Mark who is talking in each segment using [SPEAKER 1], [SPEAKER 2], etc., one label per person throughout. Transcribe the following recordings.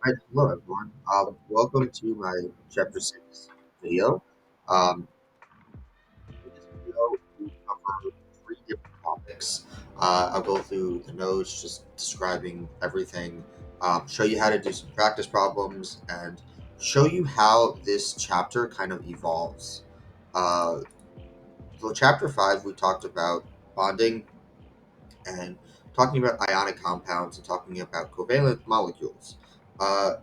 [SPEAKER 1] Right, hello everyone. Welcome to my chapter 6 video. In this video, we cover three different topics. I'll go through the notes, just describing everything, show you how to do some practice problems, and show you how this chapter kind of evolves. Uh, so, chapter 5, we talked about bonding and talking about ionic compounds and talking about covalent molecules. Uh,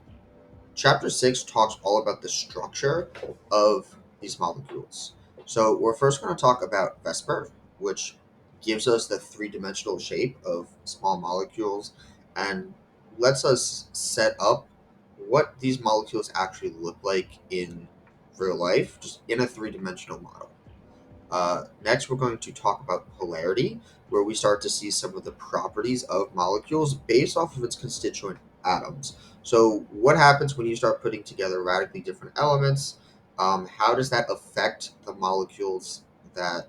[SPEAKER 1] Chapter 6 talks all about the structure of these molecules. So we're first going to talk about VSEPR, which gives us the three-dimensional shape of small molecules and lets us set up what these molecules actually look like in real life, just in a three-dimensional model. Next, we're going to talk about polarity, where we start to see some of the properties of molecules based off of its constituent atoms. So, what happens when you start putting together radically different elements? How does that affect the molecules that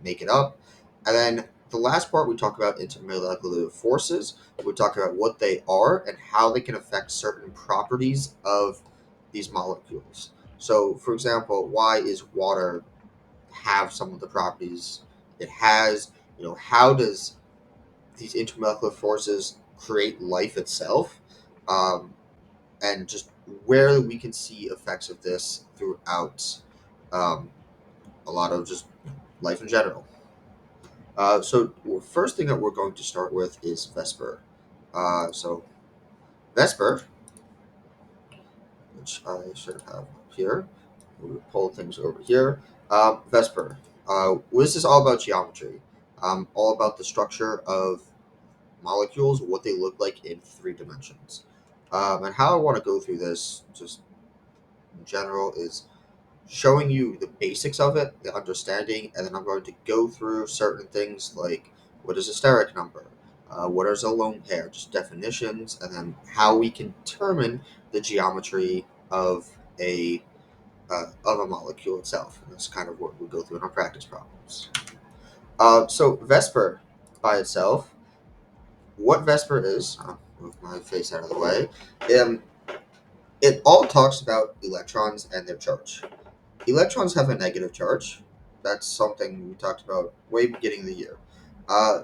[SPEAKER 1] make it up? And then the last part, we talk about intermolecular forces. We talk about what they are and how they can affect certain properties of these molecules. So, for example, why is water have some of the properties it has? How does these intermolecular forces create life itself? Um, and just where we can see effects of this throughout um, a lot of just life in general. So first thing that we're going to start with is VSEPR. So VSEPR, which I should have up here. We'll pull things over here. VSEPR. This is all about geometry. All about the structure of molecules, what they look like in three dimensions. And how I want to go through this, just in general, is showing you the basics of it, the understanding, and then I'm going to go through certain things like what is a steric number, what is a lone pair, just definitions, and then how we can determine the geometry of a molecule itself. And that's kind of what we go through in our practice problems. So VSEPR by itself, what VSEPR is, I'll move my face out of the way, um, it all talks about electrons and their charge. Electrons have a negative charge. That's something we talked about way beginning of the year. Uh,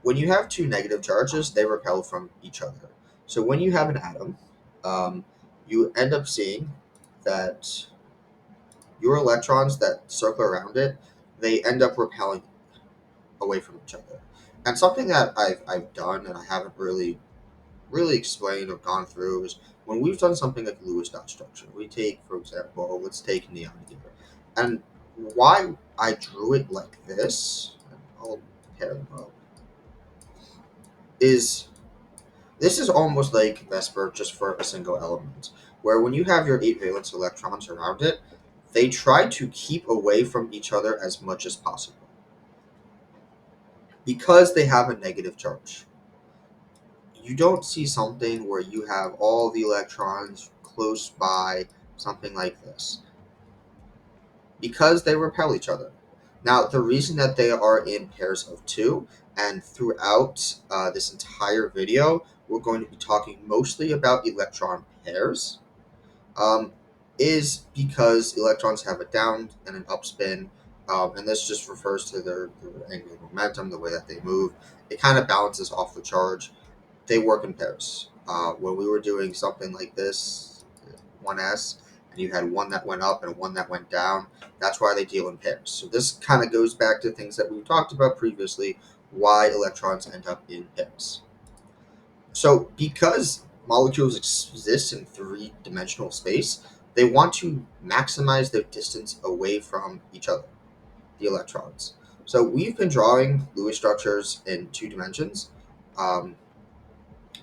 [SPEAKER 1] when you have two negative charges, they repel from each other. So when you have an atom, um, you end up seeing that your electrons that circle around it, they end up repelling away from each other. And something that I've done and I haven't really explained or gone through is when we've done something like Lewis dot structure. We take, for example, let's take neon here. And why I drew it like this, and I'll pair them up, is this is almost like VSEPR just for a single element, where when you have your 8 valence electrons around it, they try to keep away from each other as much as possible because they have a negative charge. You don't see something where you have all the electrons close by, something like this, because they repel each other. Now, the reason that they are in pairs of two, and throughout this entire video, we're going to be talking mostly about electron pairs, um, is because electrons have a down and an up spin, and this just refers to their angular momentum, the way that they move. It kind of balances off the charge. They work in pairs. When we were doing something like this, 1s, and you had one that went up and one that went down, that's why they deal in pairs. So this kind of goes back to things that we've talked about previously, why electrons end up in pairs. So because molecules exist in three-dimensional space, they want to maximize their distance away from each other, the electrons. So we've been drawing Lewis structures in 2 dimensions. Um,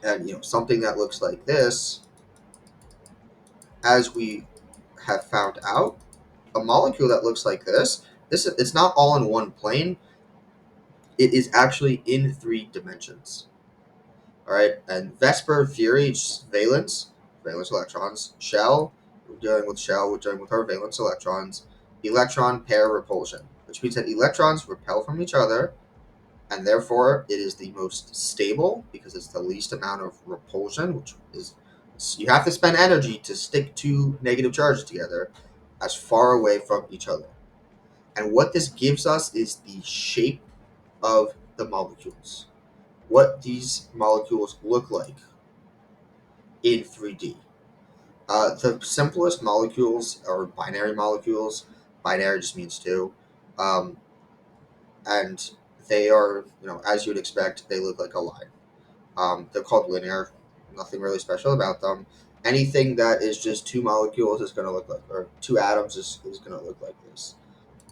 [SPEAKER 1] and something that looks like this, as we have found out, a molecule that looks like this, it's not all in one plane. It is actually in 3 dimensions. All right, and VSEPR theory, just valence electrons. Shell, we're dealing with shell. We're dealing with our valence electrons. Electron pair repulsion, which means that electrons repel from each other, and therefore it is the most stable because it's the least amount of repulsion, which is You have to spend energy to stick two negative charges together as far away from each other. And what this gives us is the shape of the molecules, what these molecules look like in 3D. The simplest molecules are binary molecules. Binary just means two. Um, and they are, as you'd expect, they look like a line. They're called linear. Nothing really special about them. Anything that is just two molecules is going to look like, or two atoms is going to look like this.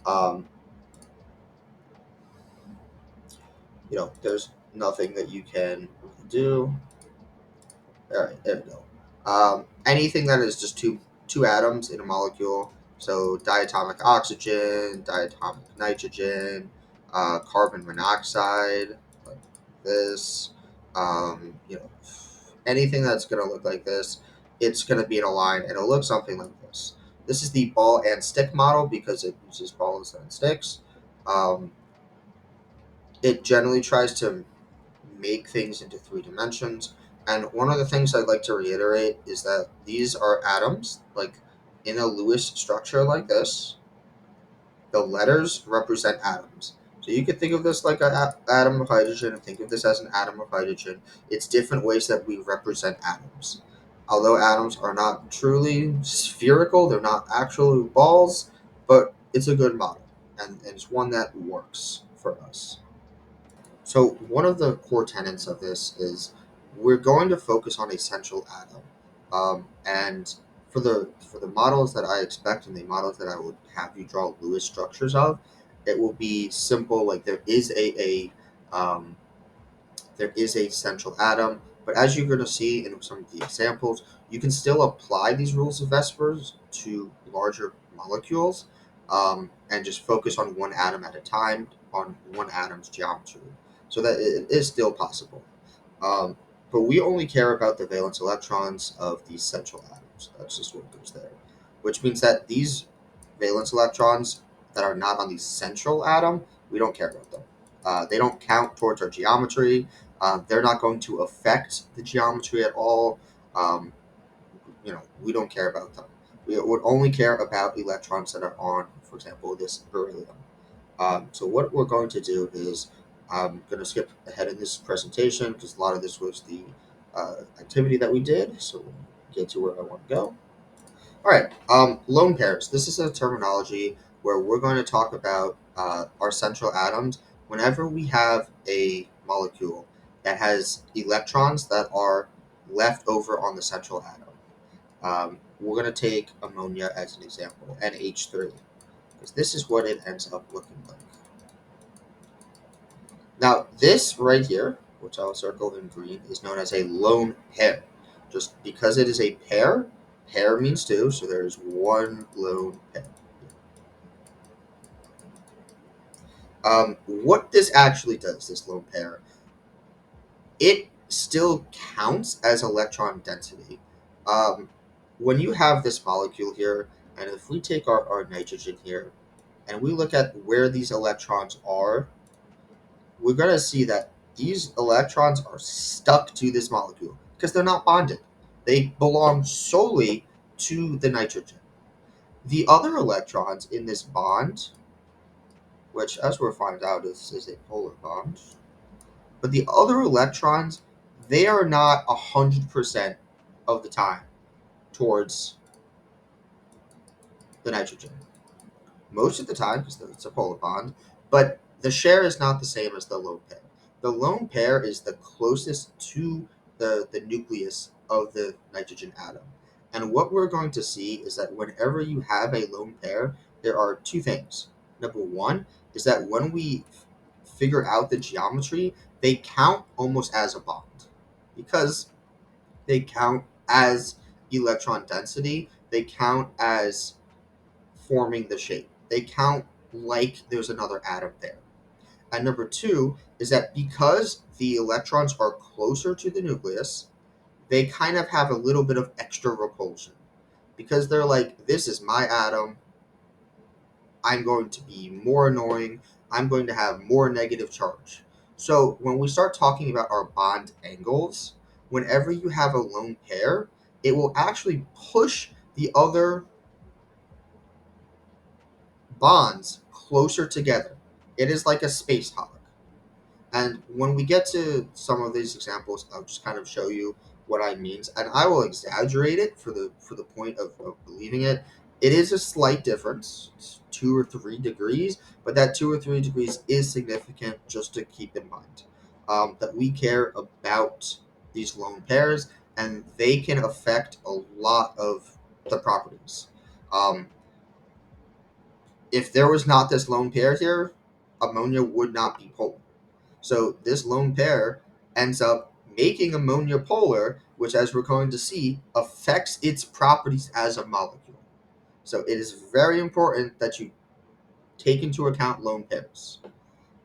[SPEAKER 1] Um, there's nothing that you can do. All right, there we go. Anything that is just two atoms in a molecule. So diatomic oxygen, diatomic nitrogen, carbon monoxide, like this. Anything that's going to look like this, it's going to be in a line, and it'll look something like this. This is the ball and stick model because it uses balls and sticks. Um, it generally tries to make things into three dimensions. And one of the things I'd like to reiterate is that these are atoms, like in a Lewis structure like this. The letters represent atoms. So you could think of this like an atom of hydrogen and think of this as an atom of hydrogen. It's different ways that we represent atoms. Although atoms are not truly spherical, they're not actually balls, but it's a good model. And it's one that works for us. So one of the core tenets of this is we're going to focus on a central atom, and for the models that I expect and the models that I would have you draw Lewis structures of, it will be simple. Like there is a central atom, but as you're going to see in some of the examples, you can still apply these rules of VSEPRs to larger molecules, and just focus on one atom at a time on one atom's geometry. So that it is still possible. Um, but we only care about the valence electrons of these central atoms. That's just what goes there. Which means that these valence electrons that are not on the central atom, we don't care about them. They don't count towards our geometry. They're not going to affect the geometry at all. Um, we don't care about them. We would only care about electrons that are on, for example, this beryllium. So what we're going to do is I'm going to skip ahead in this presentation because a lot of this was the activity that we did. So we'll get to where I want to go. All right, lone pairs. This is a terminology where we're going to talk about our central atoms whenever we have a molecule that has electrons that are left over on the central atom. We're going to take ammonia as an example, NH3, because this is what it ends up looking like. Now, this right here, which I'll circle in green, is known as a lone pair. Just because it is a pair, pair means two, so there's one lone pair. What this actually does, this lone pair, it still counts as electron density. Um, when you have this molecule here, and if we take our nitrogen here, and we look at where these electrons are, we're going to see that these electrons are stuck to this molecule because they're not bonded. They belong solely to the nitrogen. The other electrons in this bond, which as we'll find out is a polar bond, but the other electrons, they are not 100% of the time towards the nitrogen. Most of the time, because it's a polar bond, but the share is not the same as the lone pair. The lone pair is the closest to the nucleus of the nitrogen atom. And what we're going to see is that whenever you have a lone pair, there are two things. Number one is that when we figure out the geometry, they count almost as a bond because they count as electron density, they count as forming the shape. They count like there's another atom there. And number two is that because the electrons are closer to the nucleus, they kind of have a little bit of extra repulsion. Because they're like, this is my atom, I'm going to be more annoying, I'm going to have more negative charge. So when we start talking about our bond angles, whenever you have a lone pair, it will actually push the other bonds closer together. It is like a space hug. And when we get to some of these examples, I'll just kind of show you what I mean, and I will exaggerate it for the point of believing it. It is a slight difference, it's 2 or 3 degrees, but that 2 or 3 degrees is significant just to keep in mind that we care about these lone pairs, and they can affect a lot of the properties. Um, if there was not this lone pair here, ammonia would not be polar. So this lone pair ends up making ammonia polar, which, as we're going to see, affects its properties as a molecule. So it is very important that you take into account lone pairs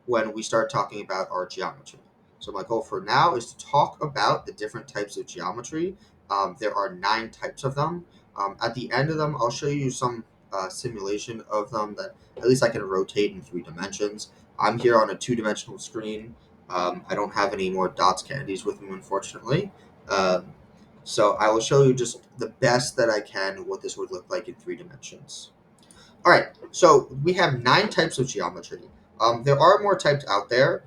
[SPEAKER 1] when we start talking about our geometry. So my goal for now is to talk about the different types of geometry. There are 9 types of them. At the end of them, I'll show you some simulation of them that at least I can rotate in 3 dimensions. I'm here on a 2-dimensional screen. I don't have any more dots candies with me, unfortunately. Um, so I will show you just the best that I can what this would look like in 3 dimensions. All right, so we have 9 types of geometry. There are more types out there,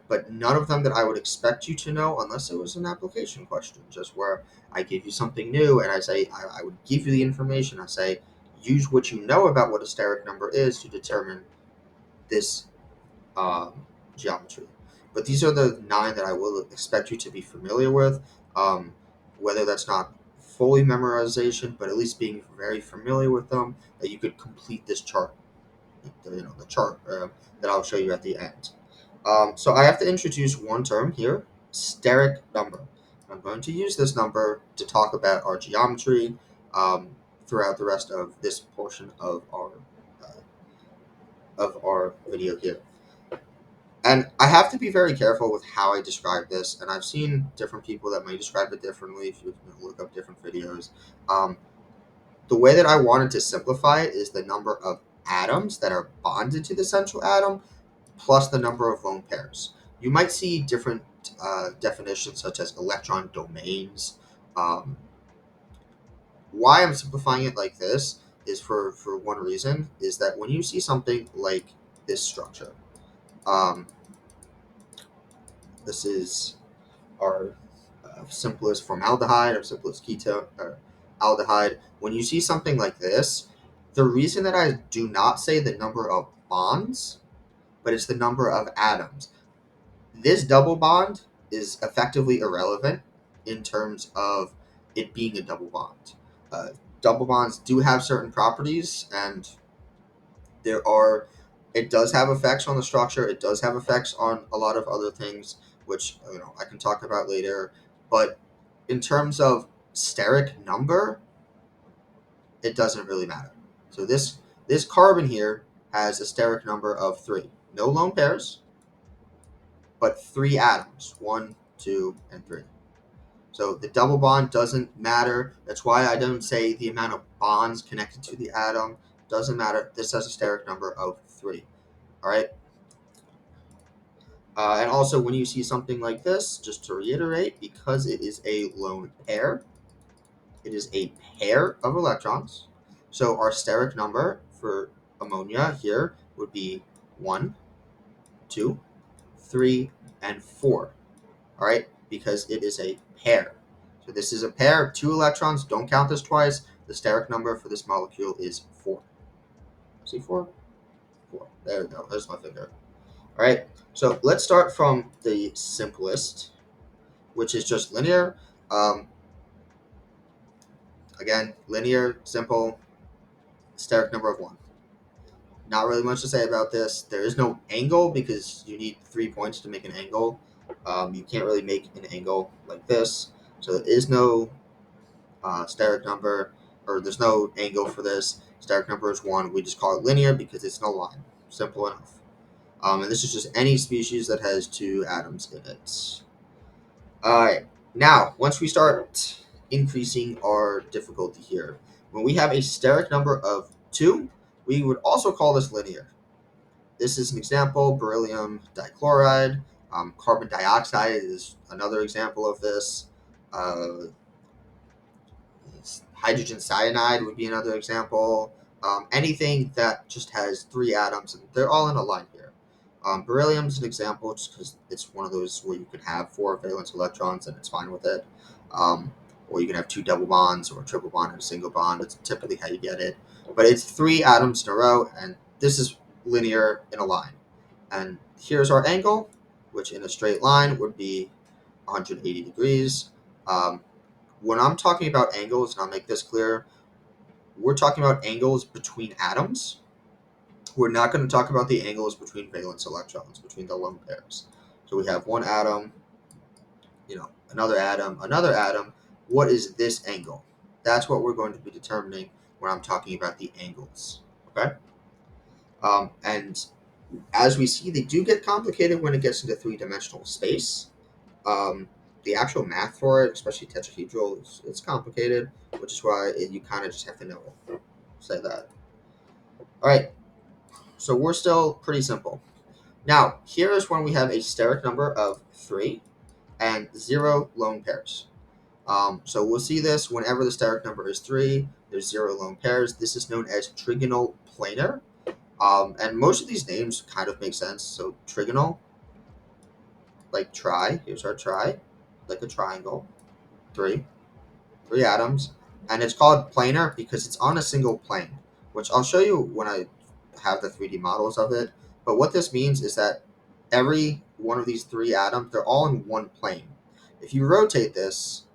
[SPEAKER 1] but none of them that I would expect you to know unless it was an application question, just where I give you something new and I say, I would give you the information. I say, use what you know about what a steric number is to determine this um, geometry. But these are the 9 that I will expect you to be familiar with, whether that's not fully memorization, but at least being very familiar with them, that you could complete this chart, the chart that I'll show you at the end. So I have to introduce one term here, steric number. I'm going to use this number to talk about our geometry um, throughout the rest of this portion of our video here. And I have to be very careful with how I describe this. And I've seen different people that may describe it differently if you look up different videos. Um, the way that I wanted to simplify it is the number of atoms that are bonded to the central atom plus the number of lone pairs. You might see different definitions such as electron domains. Um, why I'm simplifying it like this is for one reason, is that when you see something like this structure, um, this is our simplest formaldehyde or simplest ketone or aldehyde. When you see something like this, the reason that I do not say the number of bonds, but it's the number of atoms. This double bond is effectively irrelevant in terms of it being a double bond. Uh, Double bonds do have certain properties, and there are. It does have effects on the structure. It does have effects on a lot of other things, which I can talk about later. But in terms of steric number, it doesn't really matter. So this carbon here has a steric number of 3. No lone pairs, but 3 atoms. 1, 2, and 3. So the double bond doesn't matter. That's why I don't say the amount of bonds connected to the atom doesn't matter. This has a steric number of 3. All right. And also, when you see something like this, just to reiterate, because it is a lone pair, it is a pair of electrons. So our steric number for ammonia here would be 1, 2, 3, and 4. All right, because it is a pair. So this is a pair of 2 electrons. Don't count this twice. The steric number for this molecule is 4. See 4? 4. There we go. There's my finger. All right. So let's start from the simplest, which is just linear. Um, Again, linear, simple, steric number of 1. Not really much to say about this. There is no angle because you need 3 points to make an angle. You can't really make an angle like this. So there is no steric number, or there's no angle for this. Steric number is 1. We just call it linear because it's no line. Simple enough. And this is just any species that has 2 atoms in it. Alright, now, once we start increasing our difficulty here, when we have a steric number of 2, we would also call this linear. This is an example, beryllium dichloride. Carbon dioxide is another example of this. Uh, Hydrogen cyanide would be another example. Anything that just has 3 atoms, and they're all in a line here. Beryllium is an example just because it's one of those where you can have 4 valence electrons and it's fine with it. Or you can have 2 double bonds or a triple bond and a single bond. It's typically how you get it. But it's 3 atoms in a row, and this is linear in a line. And here's our angle, which in a straight line would be 180 degrees. When I'm talking about angles, and I'll make this clear, we're talking about angles between atoms. We're not going to talk about the angles between valence electrons, between the lone pairs. So we have one atom, another atom, another atom. What is this angle? That's what we're going to be determining when I'm talking about the angles. Okay? And as we see, they do get complicated when it gets into 3-dimensional space. The actual math for it, especially tetrahedral, it's complicated, which is why you kind of just have to know it. Say that. All right, so we're still pretty simple. Now, here is when we have a steric number of 3 and 0 lone pairs. So we'll see this whenever the steric number is 3, there's 0 lone pairs. This is known as trigonal planar. And most of these names kind of make sense. So trigonal, like tri, here's our tri, like a triangle, 3 atoms, and it's called planar because it's on a single plane, which I'll show you when I have the 3D models of it. But what this means is that every one of these 3 atoms, they're all in one plane. If you rotate this,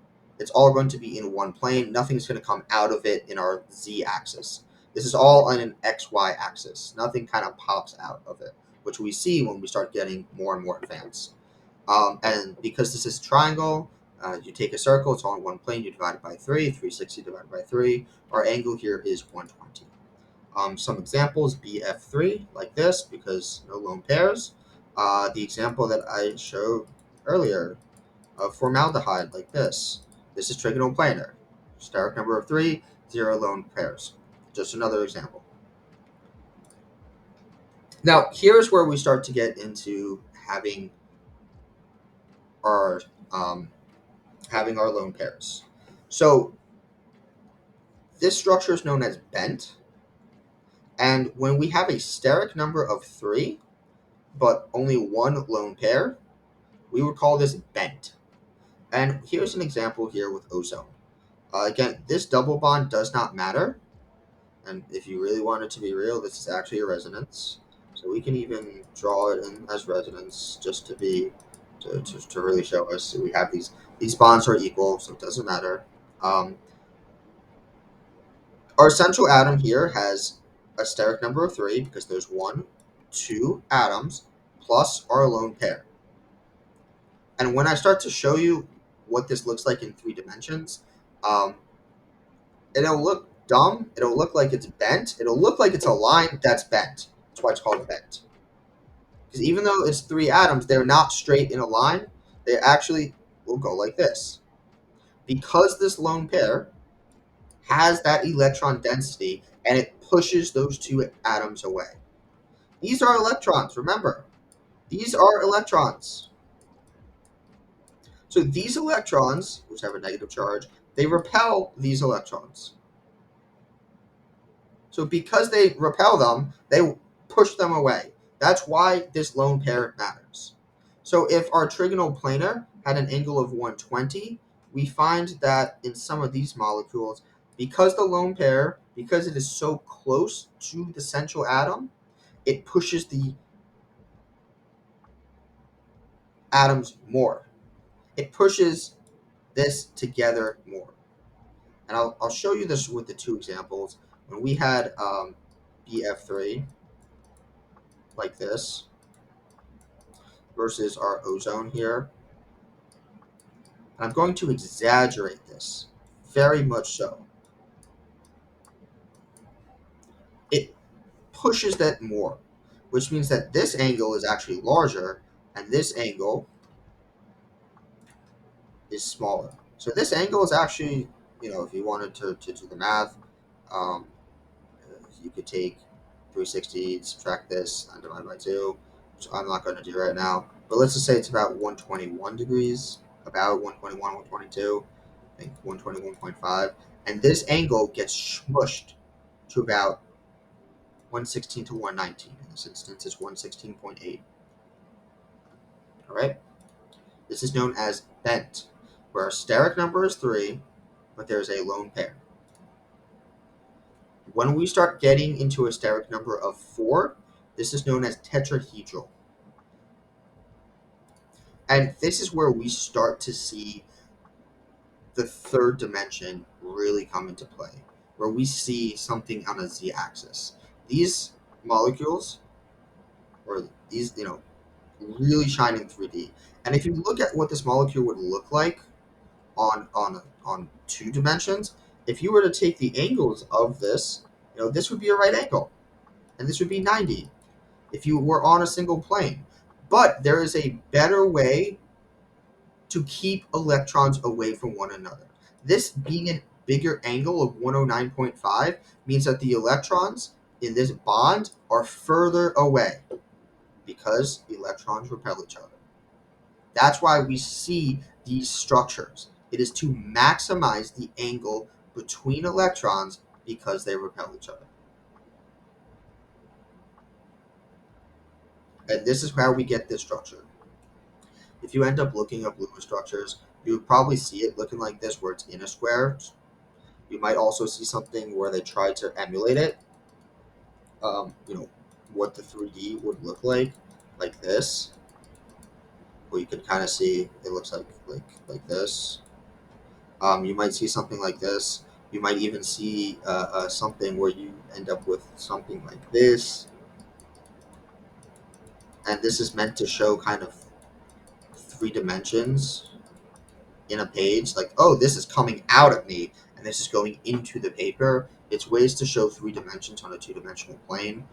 [SPEAKER 1] it's all going to be in one plane. Nothing's going to come out of it in our z-axis. This is all on an xy axis. Nothing kind of pops out of it, which we see when we start getting more and more advanced. And because this is a triangle, you take a circle, it's all in one plane, you divide it by 3, 360 divided by 3. Our angle here is 120. Some examples, BF3, like this, because no lone pairs. The example that I showed earlier of formaldehyde, like this. This is trigonal planar. Steric number of 3, 0 lone pairs. Just another example. Now, here's where we start to get into having our lone pairs. So this structure is known as bent, and when we have a steric number of 3, but only 1 lone pair, we would call this bent. And here's an example here with ozone. Again, this double bond does not matter, and if you really want it to be real, this is actually a resonance. So we can even draw it in as resonance just to really show us. So we have these bonds are equal, so it doesn't matter. Our central atom here has a steric number of 3 because there's 1, 2 atoms plus our lone pair. And when I start to show you what this looks like in 3 dimensions, it'll look dumb. It'll look like it's bent. It'll look like it's a line that's bent. That's why it's called bent. Because even though it's 3 atoms, they're not straight in a line. They actually will go like this. Because this lone pair has that electron density and it pushes those 2 atoms away. These are electrons, remember. These are electrons. So these electrons, which have a negative charge, they repel these electrons. So because they repel them, they push them away. That's why this lone pair matters. So if our trigonal planar had an angle of 120, we find that in some of these molecules, because the lone pair, because it is so close to the central atom, it pushes the atoms more. It pushes this together more. And I'll show you this with the 2 examples. When we had BF3, like this, versus our ozone here, and I'm going to exaggerate this, very much so. It pushes that more, which means that this angle is actually larger, and this angle is smaller. So this angle is actually, if you wanted to do the math, um, you could take 360, subtract this, and divide by 2, which I'm not going to do right now. But let's just say it's about 121 degrees, about 121, 122, I think 121.5. And this angle gets smushed to about 116 to 119. In this instance, it's 116.8. All right? This is known as bent, where our steric number is 3, but there's a lone pair. When we start getting into a steric number of 4, this is known as tetrahedral. And this is where we start to see the third dimension really come into play, where we see something on a z-axis. These molecules, or these, really shine in 3D. And if you look at what this molecule would look like on 2 dimensions, if you were to take the angles of this, this would be a right angle, and this would be 90 if you were on a single plane. But there is a better way to keep electrons away from one another. This being a bigger angle of 109.5 means that the electrons in this bond are further away because electrons repel each other. That's why we see these structures. It is to maximize the angle between electrons because they repel each other. And this is how we get this structure. If you end up looking up Lewis structures, you would probably see it looking like this, where it's in a square. You might also see something where they try to emulate it. What the 3D would look like this, where you can kind of see it looks like this. You might see something like this. You might even see something where you end up with something like this. And this is meant to show kind of 3 dimensions in a page, like, oh, this is coming out at me and this is going into the paper. It's ways to show 3 dimensions on a 2-dimensional plane.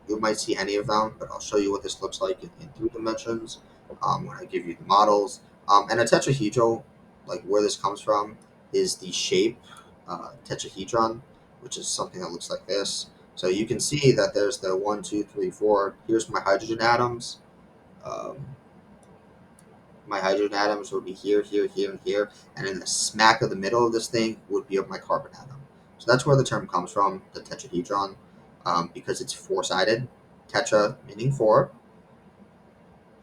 [SPEAKER 1] You might see any of them, but I'll show you what this looks like in 3 dimensions when I give you the models. And a tetrahedral, like where this comes from, is the shape tetrahedron, which is something that looks like this. So you can see that there's the 1, 2, 3, 4. Here's my hydrogen atoms. Um, my hydrogen atoms would be here, here, here, and here, and in the smack of the middle of this thing would be my carbon atom. So that's where the term comes from, the tetrahedron, because it's 4-sided. Tetra meaning 4,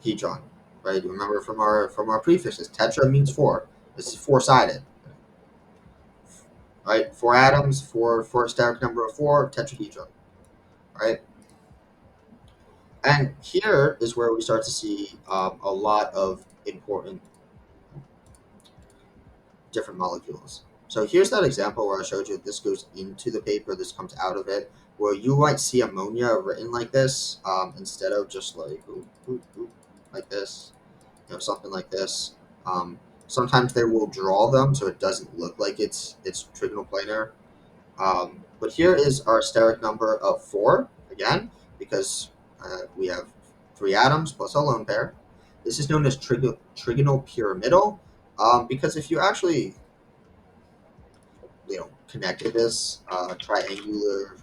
[SPEAKER 1] hedron, right? You remember from our prefixes, tetra means 4. This is 4-sided, right? 4 atoms, for a steric number of 4, tetrahedron, right? And here is where we start to see a lot of important different molecules. So here's that example where I showed you this goes into the paper, this comes out of it, where you might see ammonia written like this instead of just like like this, something like this. Sometimes they will draw them so it doesn't look like it's trigonal planar. But here is our steric number of 4 again, because we have 3 atoms plus a lone pair. This is known as trigonal pyramidal, because if you actually connected this triangular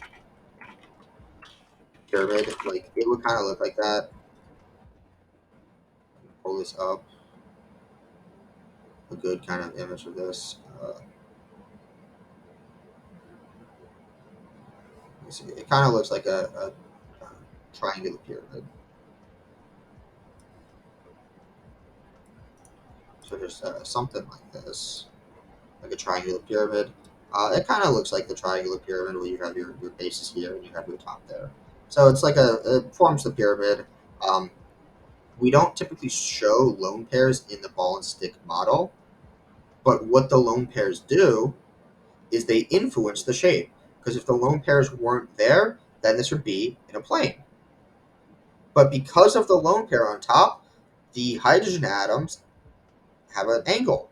[SPEAKER 1] pyramid, like it would kind of look like that. Pull this up, a good kind of image of this. Let me see. It kind of looks like a triangular pyramid. So just something like this, like a triangular pyramid. It kind of looks like the triangular pyramid where you have your bases here and you have your top there. So it's like it forms the pyramid. Um, we don't typically show lone pairs in the ball and stick model, but what the lone pairs do is they influence the shape. Because if the lone pairs weren't there, then this would be in a plane. But because of the lone pair on top, the hydrogen atoms have an angle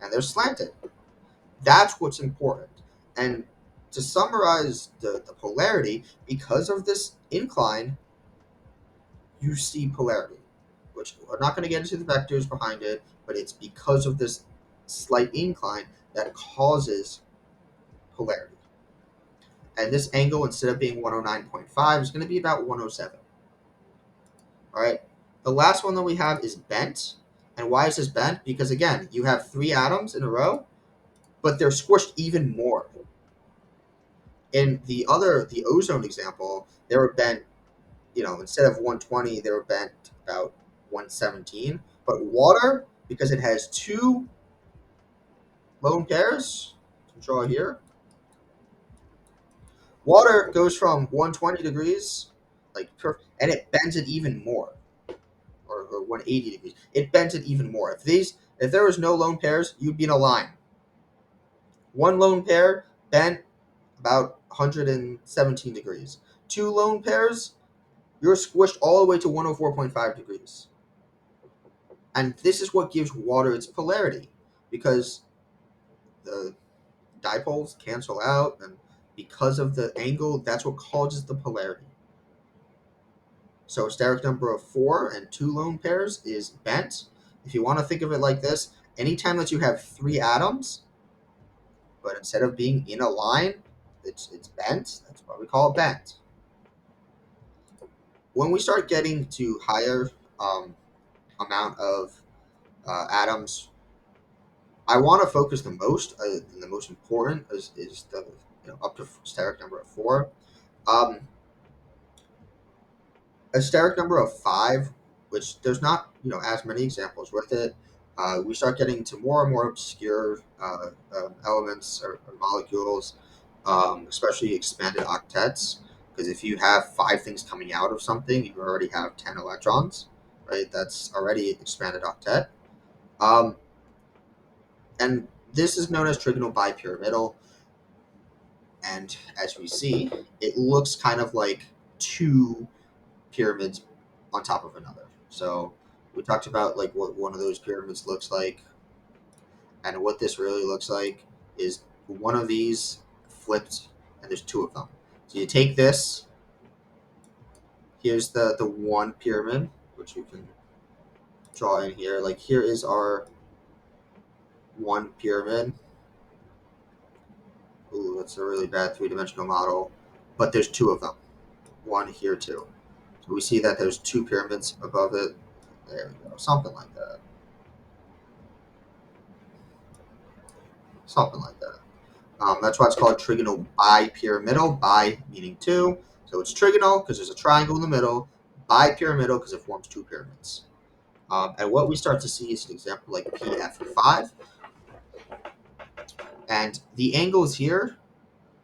[SPEAKER 1] and they're slanted. That's what's important. And to summarize the polarity, because of this incline, you see polarity, which we're not going to get into the vectors behind it, but it's because of this slight incline that causes polarity. And this angle, instead of being 109.5, is going to be about 107. All right. The last one that we have is bent. And why is this bent? Because again, you have 3 atoms in a row. but they're squished even more. In the ozone example, they were bent, instead of 120, they were bent about 117. But water, because it has two lone pairs, draw here, water goes from 120 degrees, and it bends it even more, or 180 degrees. It bends it even more. If there was no lone pairs, you'd be in a line. One lone pair bent about 117 degrees. Two lone pairs, you're squished all the way to 104.5 degrees. And this is what gives water its polarity, because the dipoles cancel out, and because of the angle, that's what causes the polarity. So a steric number of 4 and 2 lone pairs is bent. If you want to think of it like this, anytime that you have 3 atoms, but instead of being in a line, it's bent, that's why we call it bent. When we start getting to higher amount of atoms, I want to focus the most, and the most important is the up to steric number of 4. Um, a steric number of 5, which there's not as many examples with it. We start getting to more and more obscure elements or molecules, especially expanded octets. Because if you have 5 things coming out of something, you already have 10 electrons, right? That's already an expanded octet. Um, and this is known as trigonal bipyramidal. And as we see, it looks kind of like two pyramids on top of another. So we talked about like what one of those pyramids looks like, and what this really looks like is one of these flipped, and there's 2 of them. So you take this. Here's the one pyramid, which you can draw in here. Like here is our one pyramid. Ooh, that's a really bad 3-dimensional model, but there's 2 of them. One here too. So we see that there's 2 pyramids above it. There we go, something like that. Something like that. That's why it's called trigonal bipyramidal. Bi meaning 2, so it's trigonal because there's a triangle in the middle. Bipyramidal because it forms 2 pyramids. And what we start to see is an example like PF5, and the angles here.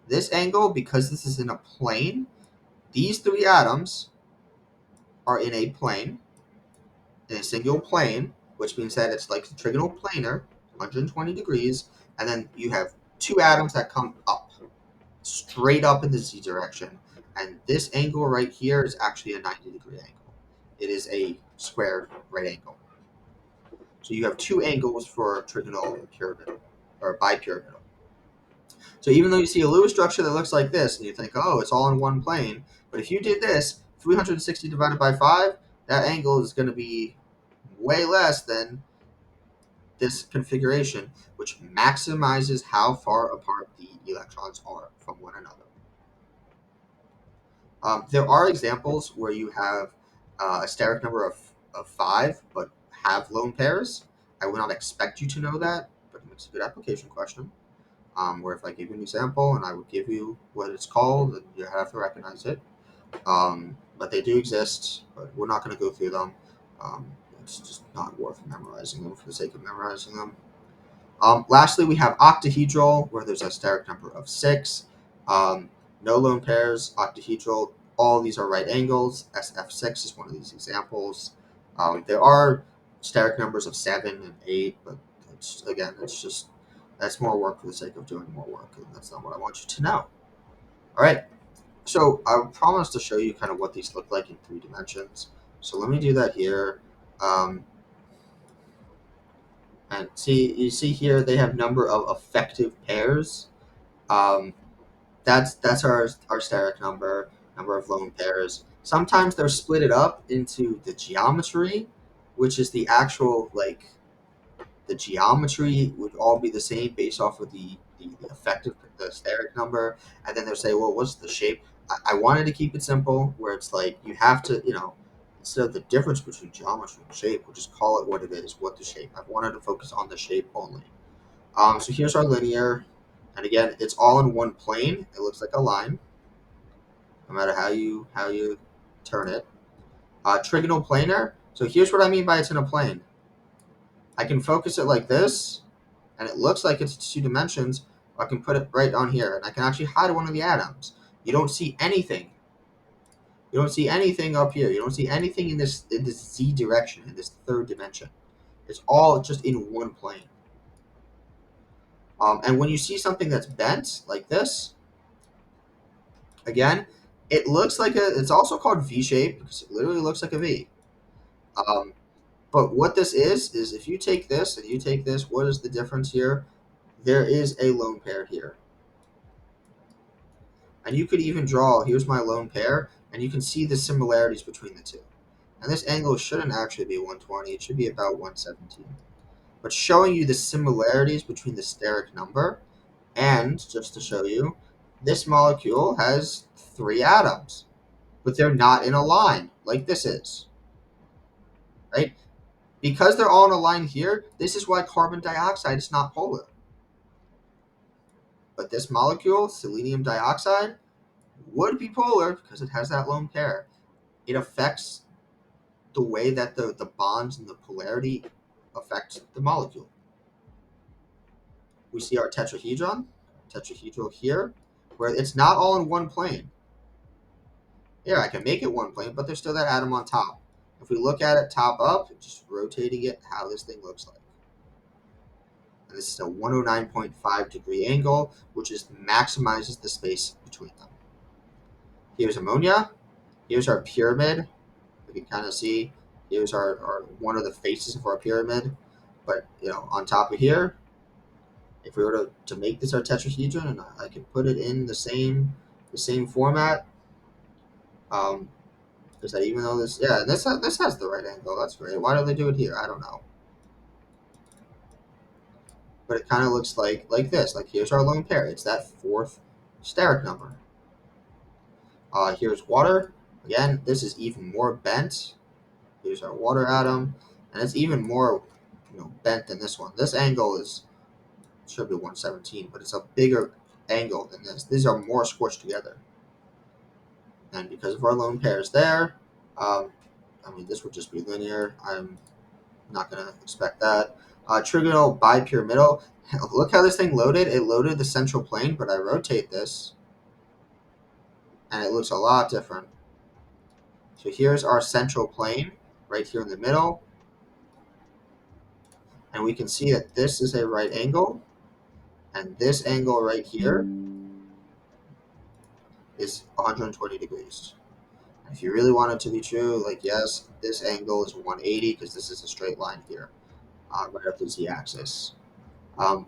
[SPEAKER 1] This angle, because this is in a plane, these 3 atoms are in a plane, in a single plane, which means that it's like the trigonal planar, 120 degrees, and then you have 2 atoms that come up, straight up in the z direction, and this angle right here is actually a 90-degree angle. It is a square right angle. So you have 2 angles for trigonal pyramidal, or bipyramidal. So even though you see a Lewis structure that looks like this, and you think, oh, it's all in one plane, but if you did this, 360 divided by 5, that angle is going to be way less than this configuration, which maximizes how far apart the electrons are from one another. There are examples where you have a steric number of 5, but have lone pairs. I would not expect you to know that, but it's a good application question. Where if I give you an example and I would give you what it's called, then you have to recognize it. But they do exist, but we're not going to go through them. Um, it's just not worth memorizing them for the sake of memorizing them. Lastly, we have octahedral, where there's a steric number of 6. No lone pairs, octahedral. All these are right angles. SF6 is one of these examples. There are steric numbers of 7 and 8, but that's more work for the sake of doing more work, and that's not what I want you to know. All right. So I promised to show you kind of what these look like in 3 dimensions. So let me do that here. And you see here they have number of effective pairs. Um, that's our steric number of lone pairs. Sometimes they're split it up into the geometry, which is the actual the geometry would all be the same based off of the effective the steric number, and then they'll say, well, what's the shape? I wanted to keep it simple, where it's like you have to instead of the difference between geometry and shape, we'll just call it what it is, what the shape. I wanted to focus on the shape only. So here's our linear, and again, it's all in one plane. It looks like a line, no matter how you turn it. Trigonal planar. So here's what I mean by it's in a plane. I can focus it like this, and it looks like it's 2 dimensions. I can put it right on here, and I can actually hide one of the atoms. You don't see anything. You don't see anything up here. You don't see anything in this z direction, in this third dimension. It's all just in one plane. And when you see something that's bent like this, again, it looks like it's also called V shape because it literally looks like a V. Um, but what this is if you take this and you take this, what is the difference here? There is a lone pair here. And you could even draw, here's my lone pair, and you can see the similarities between the two. And this angle shouldn't actually be 120, it should be about 117. But showing you the similarities between the steric number, and just to show you, this molecule has 3 atoms, but they're not in a line like this is, right? Because they're all in a line here, this is why carbon dioxide is not polar. But this molecule, selenium dioxide, would be polar because it has that lone pair. It affects the way that the bonds and the polarity affect the molecule. We see our tetrahedral here, where it's not all in one plane. Here, I can make it one plane, but there's still that atom on top. If we look at it top up, just rotating it, how this thing looks like. And this is a 109.5 degree angle, which maximizes the space between them. Here's ammonia. Here's our pyramid. We can kind of see. Here's our one of the faces of our pyramid. But on top of here, if we were to make this our tetrahedron, and I could put it in the same format, is that even though this has the right angle, that's great. Why do they do it here? I don't know. But it kind of looks like this. Like here's our lone pair. It's that fourth steric number. Here's water. Again, this is even more bent. Here's our water atom, and it's even more bent than this one. This angle should be 117, but it's a bigger angle than this. These are more squished together. And because of our lone pairs there, this would just be linear. I'm not going to expect that. Trigonal bipyramidal. Look how this thing loaded. It loaded the central plane, but I rotate this, and it looks a lot different. So here's our central plane right here in the middle. And we can see that this is a right angle, and this angle right here is 120 degrees. If you really want it to be true, yes, this angle is 180 because this is a straight line here, right up the z-axis.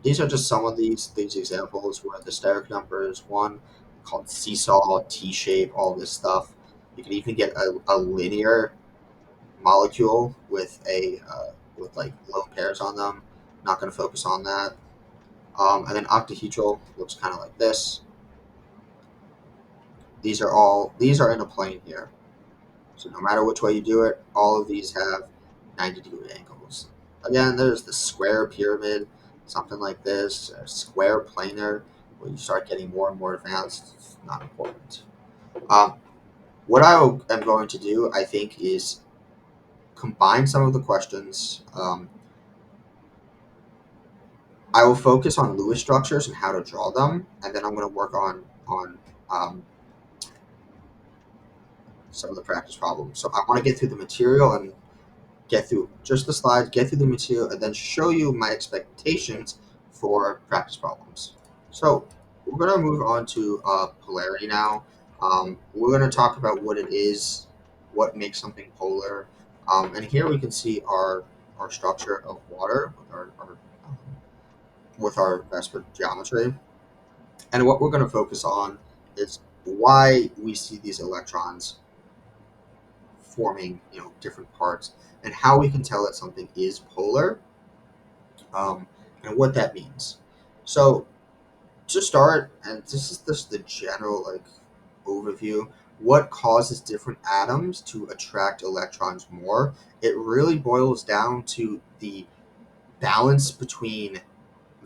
[SPEAKER 1] These are just some of these examples where the steric number is one, called seesaw, T-shape, all this stuff. You can even get a linear molecule with lone pairs on them. Not going to focus on that. And then octahedral looks kind of like this. These are in a plane here. So no matter which way you do it, all of these have 90-degree angles. Again, there's the square pyramid, something like this, a square planar, where you start getting more and more advanced. It's not important. What I am going to do, I think, is combine some of the questions. I will focus on Lewis structures and how to draw them, and then I'm going to work on some of the practice problems. So I want to get through the material and get through just the slides, get through the material, and then show you my expectations for practice problems. So we're going to move on to polarity now. We're going to talk about what it is, what makes something polar, and here we can see our structure of water with our VSEPR geometry. And what we're going to focus on is why we see these electrons forming different parts, and how we can tell that something is polar, and what that means. So to start, and this is just the general overview, what causes different atoms to attract electrons more? It really boils down to the balance between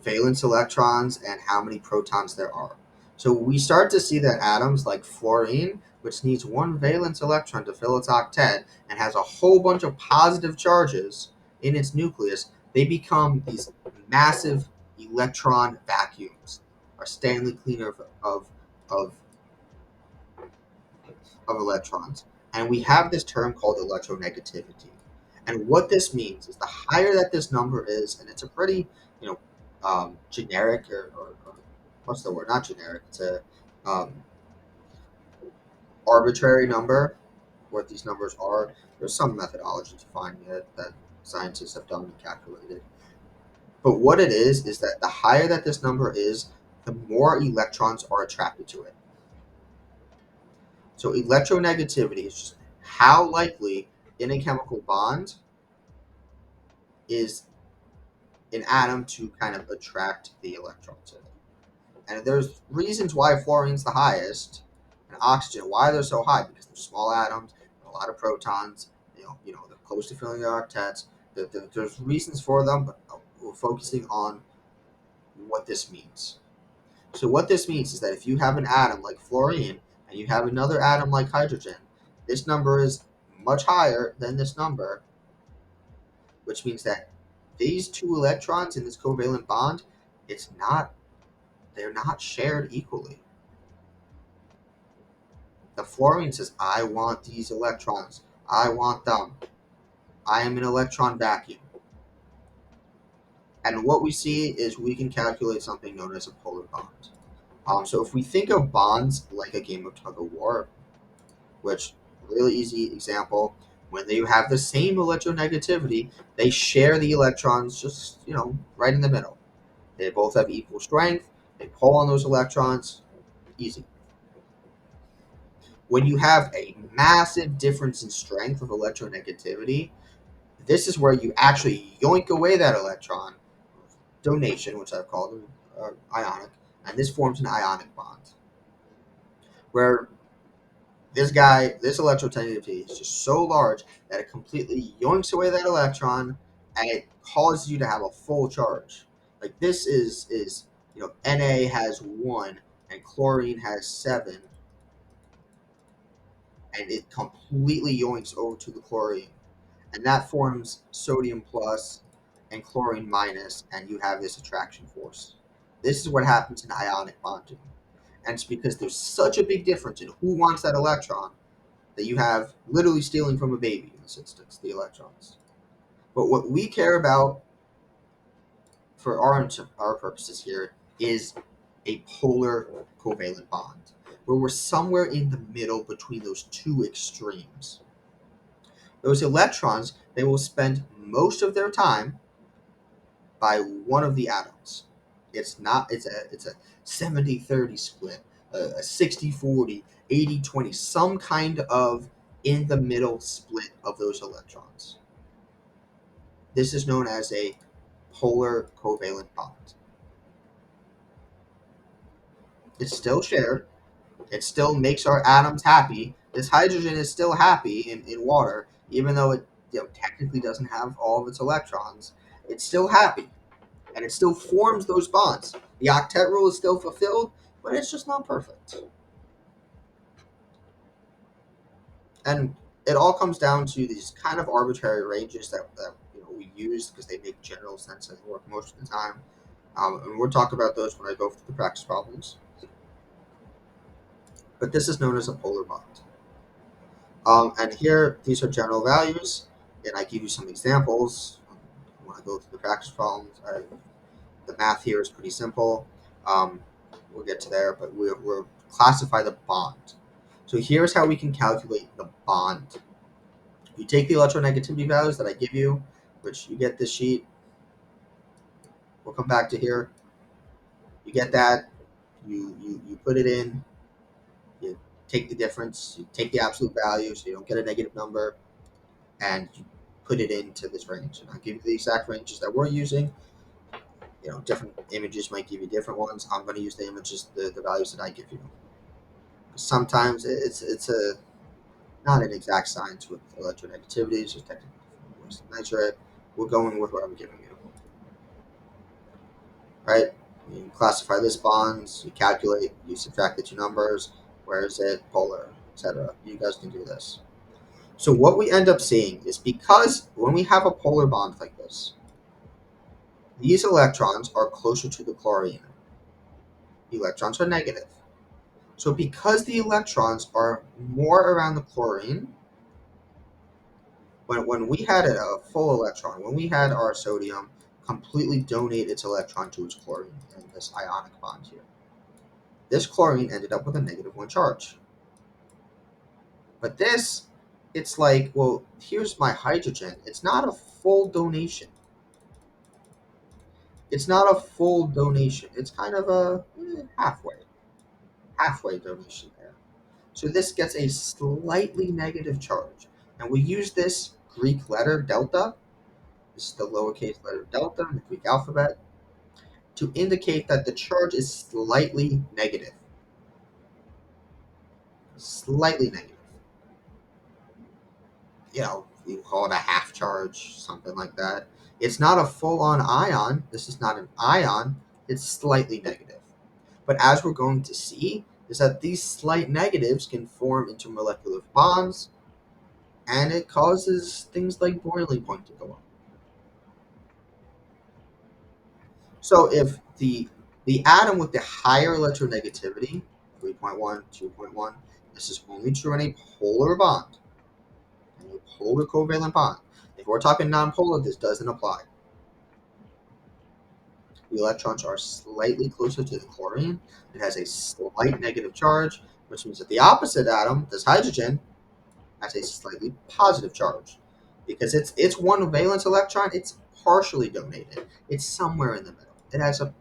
[SPEAKER 1] valence electrons and how many protons there are. So we start to see that atoms like fluorine, which needs one valence electron to fill its octet and has a whole bunch of positive charges in its nucleus, they become these massive electron vacuums, our Stanley cleaner of, of electrons. And we have this term called electronegativity. And what this means is the higher that this number is, and it's a pretty, you know, generic or what's the word? Not generic. It's a um, arbitrary number. What these numbers are. There's some methodology to finding it that scientists have done and calculated. But what it is that the higher that this number is, the more electrons are attracted to it. So electronegativity is just how likely in a chemical bond is an atom to kind of attract the electron to it. And there's reasons why fluorine's the highest, and oxygen why they're so high because they're small atoms, a lot of protons. They're close to filling their octets. There's reasons for them, but we're focusing on what this means. So what this means is that if you have an atom like fluorine and you have another atom like hydrogen, this number is much higher than this number, which means that these two electrons in this covalent bond, it's not they're not shared equally. The fluorine says, I want these electrons. I want them. I am an electron vacuum. And what we see is we can calculate something known as a polar bond. So if we think of bonds like a game of tug of war, which really easy example, when they have the same electronegativity, they share the electrons just, right in the middle. They both have equal strength. They pull on those electrons. Easy. When you have a massive difference in strength of electronegativity, this is where you actually yoink away that electron, donation, which I've called ionic, and this forms an ionic bond. Where this electronegativity is just so large that it completely yoinks away that electron and it causes you to have a full charge. Like this is Na has 1 and chlorine has 7, and it completely yoinks over to the chlorine, and that forms sodium plus and chlorine minus, and you have this attraction force. This is what happens in ionic bonding, and it's because there's such a big difference in who wants that electron that you have literally stealing from a baby in this instance, the electrons. But what we care about for our purposes here is a polar covalent bond, where we're somewhere in the middle between those two extremes. Those electrons, they will spend most of their time by one of the atoms. It's a 70-30 split, a 60-40, 80-20, some kind of in the middle split of those electrons. This is known as a polar covalent bond. It's still shared. It still makes our atoms happy. This hydrogen is still happy in water, even though it technically doesn't have all of its electrons. It's still happy, and it still forms those bonds. The octet rule is still fulfilled, but it's just not perfect. And it all comes down to these kind of arbitrary ranges that we use because they make general sense and work most of the time. And we'll talk about those when I go through the practice problems. But this is known as a polar bond. And here, these are general values, and I give you some examples when I go through the practice problems. The math here is pretty simple. Um, we'll get to there, but we'll classify the bond. So here's how we can calculate the bond. You take the electronegativity values that I give you, which you get this sheet. We'll come back to here. You get that. You put it in. You take the difference. You take the absolute value, so you don't get a negative number, and you put it into this range. And I'll give you the exact ranges that we're using. Different images might give you different ones. I'm going to use the values that I give you. Sometimes it's a not an exact science with electronegativity. It's just technical ways to measure it. We're going with what I'm giving you. right? You classify this bonds, you calculate, you subtract the two numbers, where is it, polar, etc. You guys can do this. So what we end up seeing is, because when we have a polar bond like this, these electrons are closer to the chlorine. The electrons are negative. So because the electrons are more around the chlorine, when we had a full electron, when we had our sodium completely donate its electron to its chlorine in this ionic bond here, this chlorine ended up with a -1 charge. But this, it's like, well, here's my hydrogen. It's not a full donation. It's not a full donation. It's kind of a halfway donation there. So this gets a slightly negative charge. And we use this Greek letter delta, this is the lowercase letter delta in the Greek alphabet, to indicate that the charge is slightly negative. Slightly negative. You call it a half charge, something like that. It's not a full on ion. This is not an ion. It's slightly negative. But as we're going to see, is that these slight negatives can form intermolecular bonds, and it causes things like boiling point to go up. So if the atom with the higher electronegativity, 3.1, 2.1, this is only true in a polar bond, in a polar covalent bond. If we're talking nonpolar, this doesn't apply. The electrons are slightly closer to the chlorine. It has a slight negative charge, which means that the opposite atom, this hydrogen, has a slightly positive charge. Because it's one valence electron, it's partially donated. It's somewhere in the middle. It has a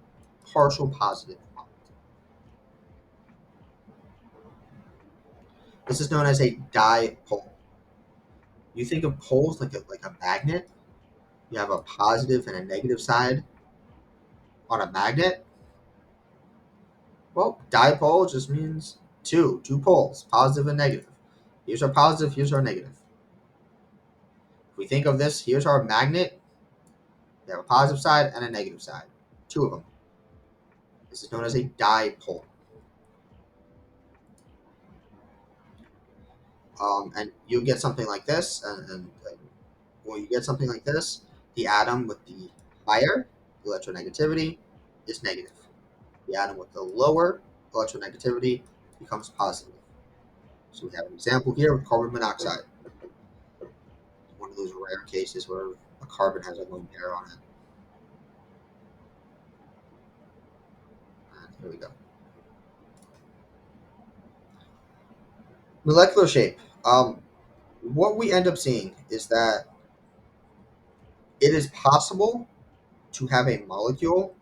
[SPEAKER 1] partial positive bond. This is known as a dipole. You think of poles like a magnet. You have a positive and a negative side on a magnet. Well, dipole just means two poles, positive and negative. Here's our positive, here's our negative. If we think of this, here's our magnet. We have a positive side and a negative side. Two of them. This is known as a dipole. And you get something like this, and when you get something like this, the atom with the higher electronegativity is negative. The atom with the lower electronegativity becomes positive. So we have an example here with carbon monoxide. One of those rare cases where a carbon has a lone pair on it. And here we go. Molecular shape. What we end up seeing is that it is possible to have a molecule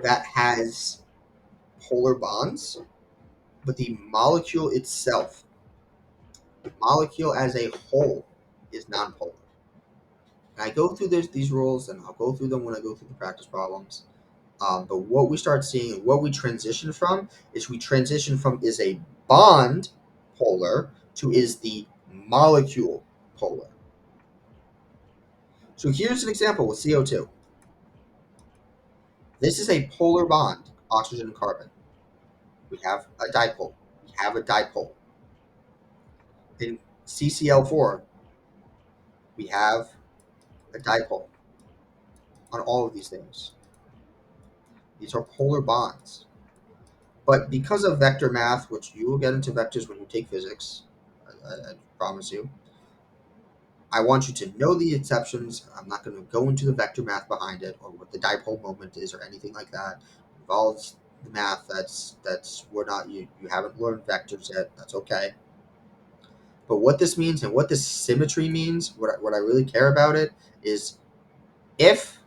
[SPEAKER 1] that has polar bonds, but the molecule itself, the molecule as a whole, is nonpolar. And I go through these rules, and I'll go through them when I go through the practice problems. But what we start seeing, what we transition from, is we transition from is a bond polar to is the molecule polar. So here's an example with CO2. This is a polar bond, oxygen and carbon. We have a dipole. We have a dipole. In CCl4, we have a dipole on all of these things. These are polar bonds. But because of vector math, which you will get into vectors when you take physics, I promise you, I want you to know the exceptions. I'm not going to go into the vector math behind it or what the dipole moment is or anything like that. It involves the math. That's we're not you haven't learned vectors yet. That's okay. But what this means and what this symmetry means, what I really care about it is if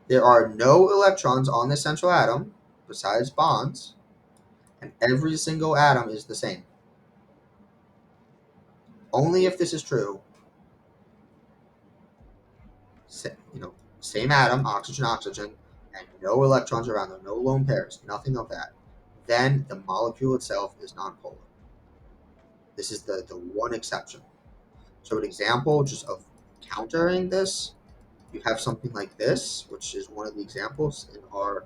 [SPEAKER 1] there are no electrons on the central atom besides bonds, and every single atom is the same. Only if this is true, you know, same atom, oxygen, oxygen, and no electrons around them, no lone pairs, nothing of that, then the molecule itself is nonpolar. This is the one exception. So an example just of countering this, you have something like this, which is one of the examples in our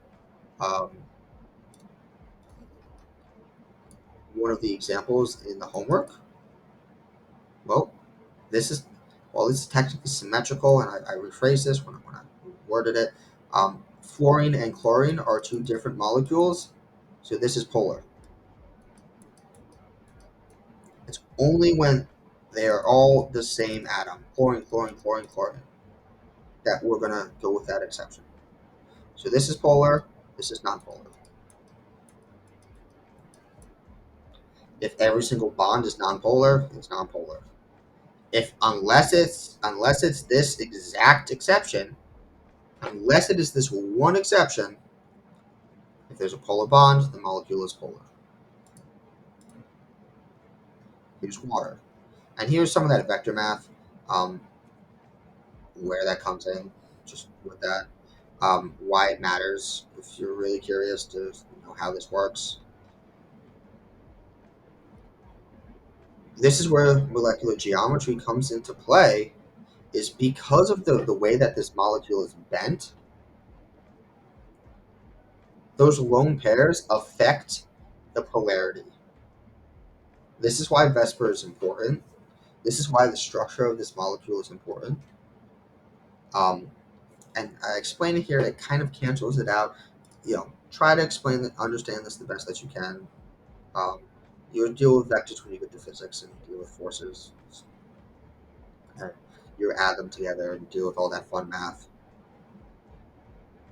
[SPEAKER 1] um, one of the examples in the homework. Well, this is this is technically symmetrical, and I rephrased this when I worded it. Fluorine and chlorine are two different molecules, so this is polar. It's only when they are all the same atom, chlorine, chlorine, chlorine, chlorine, that we're gonna go with that exception. So this is polar, this is non-polar. If every single bond is non-polar, it's non-polar. If unless it's this exact exception, unless it is this one exception, if there's a polar bond, the molecule is polar. Here's water. And here's some of that vector math, um, where that comes in, just with that, why it matters if you're really curious to know how this works. This is where molecular geometry comes into play, is because of the way that this molecule is bent, those lone pairs affect the polarity. This is why VSEPR is important. This is why the structure of this molecule is important. And I explain it here. It kind of cancels it out. Try to understand this the best that you can. Um, you deal with vectors when you get to physics and deal with forces. And you add them together and deal with all that fun math.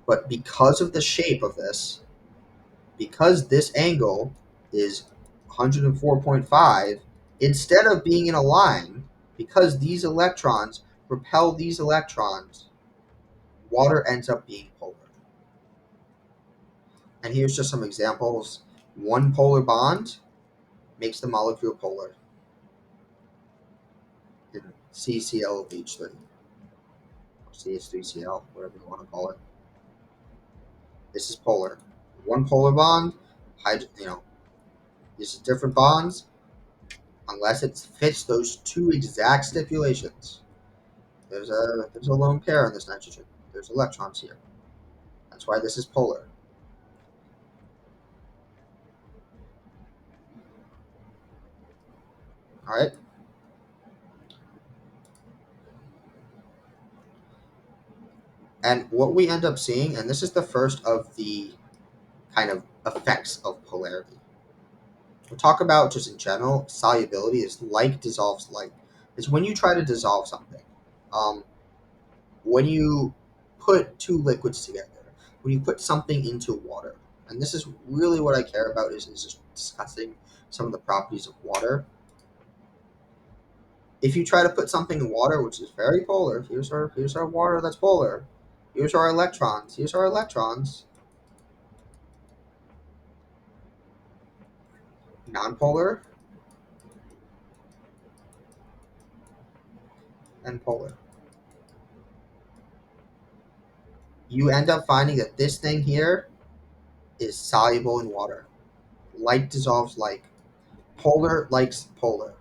[SPEAKER 1] But because of the shape of this, because this angle is 104.5, instead of being in a line, because these electrons repel these electrons, water ends up being polar. And here's just some examples. One polar bond makes the molecule polar in CClH3, or CH3Cl, whatever you want to call it. This is polar. One polar bond, these are different bonds, unless it fits those two exact stipulations. There's a lone pair in this nitrogen. There's electrons here. That's why this is polar. All right. And what we end up seeing, and this is the first of the kind of effects of polarity. We'll talk about just in general, solubility is like dissolves like. It's when you try to dissolve something. Um, when you put two liquids together, when you put something into water, and this is really what I care about is just discussing some of the properties of water. If you try to put something in water, which is very polar, here's our water that's polar. Here's our electrons. Here's our electrons. Nonpolar and polar. You end up finding that this thing here is soluble in water. Like dissolves like. Polar likes polar.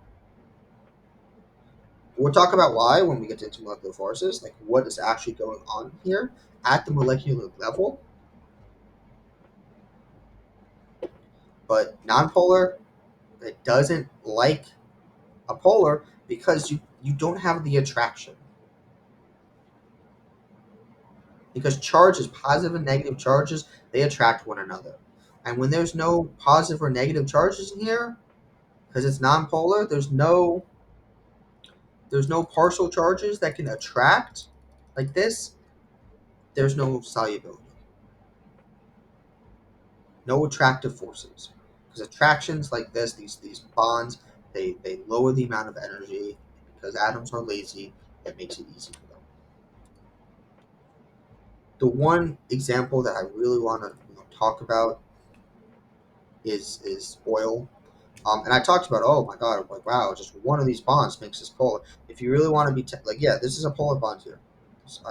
[SPEAKER 1] We'll talk about why when we get to intermolecular forces, like what is actually going on here at the molecular level. But nonpolar, it doesn't like a polar because you don't have the attraction. Because charges, positive and negative charges, they attract one another. And when there's no positive or negative charges in here, because it's nonpolar, there's no partial charges that can attract like this. There's no solubility, no attractive forces. Because attractions like this, these bonds, they lower the amount of energy. Because atoms are lazy, it makes it easy for them. The one example that I really want to talk about is oil. And I talked about, oh my god, like wow, just one of these bonds makes this polar. If you really want to be like, yeah, this is a polar bond here. So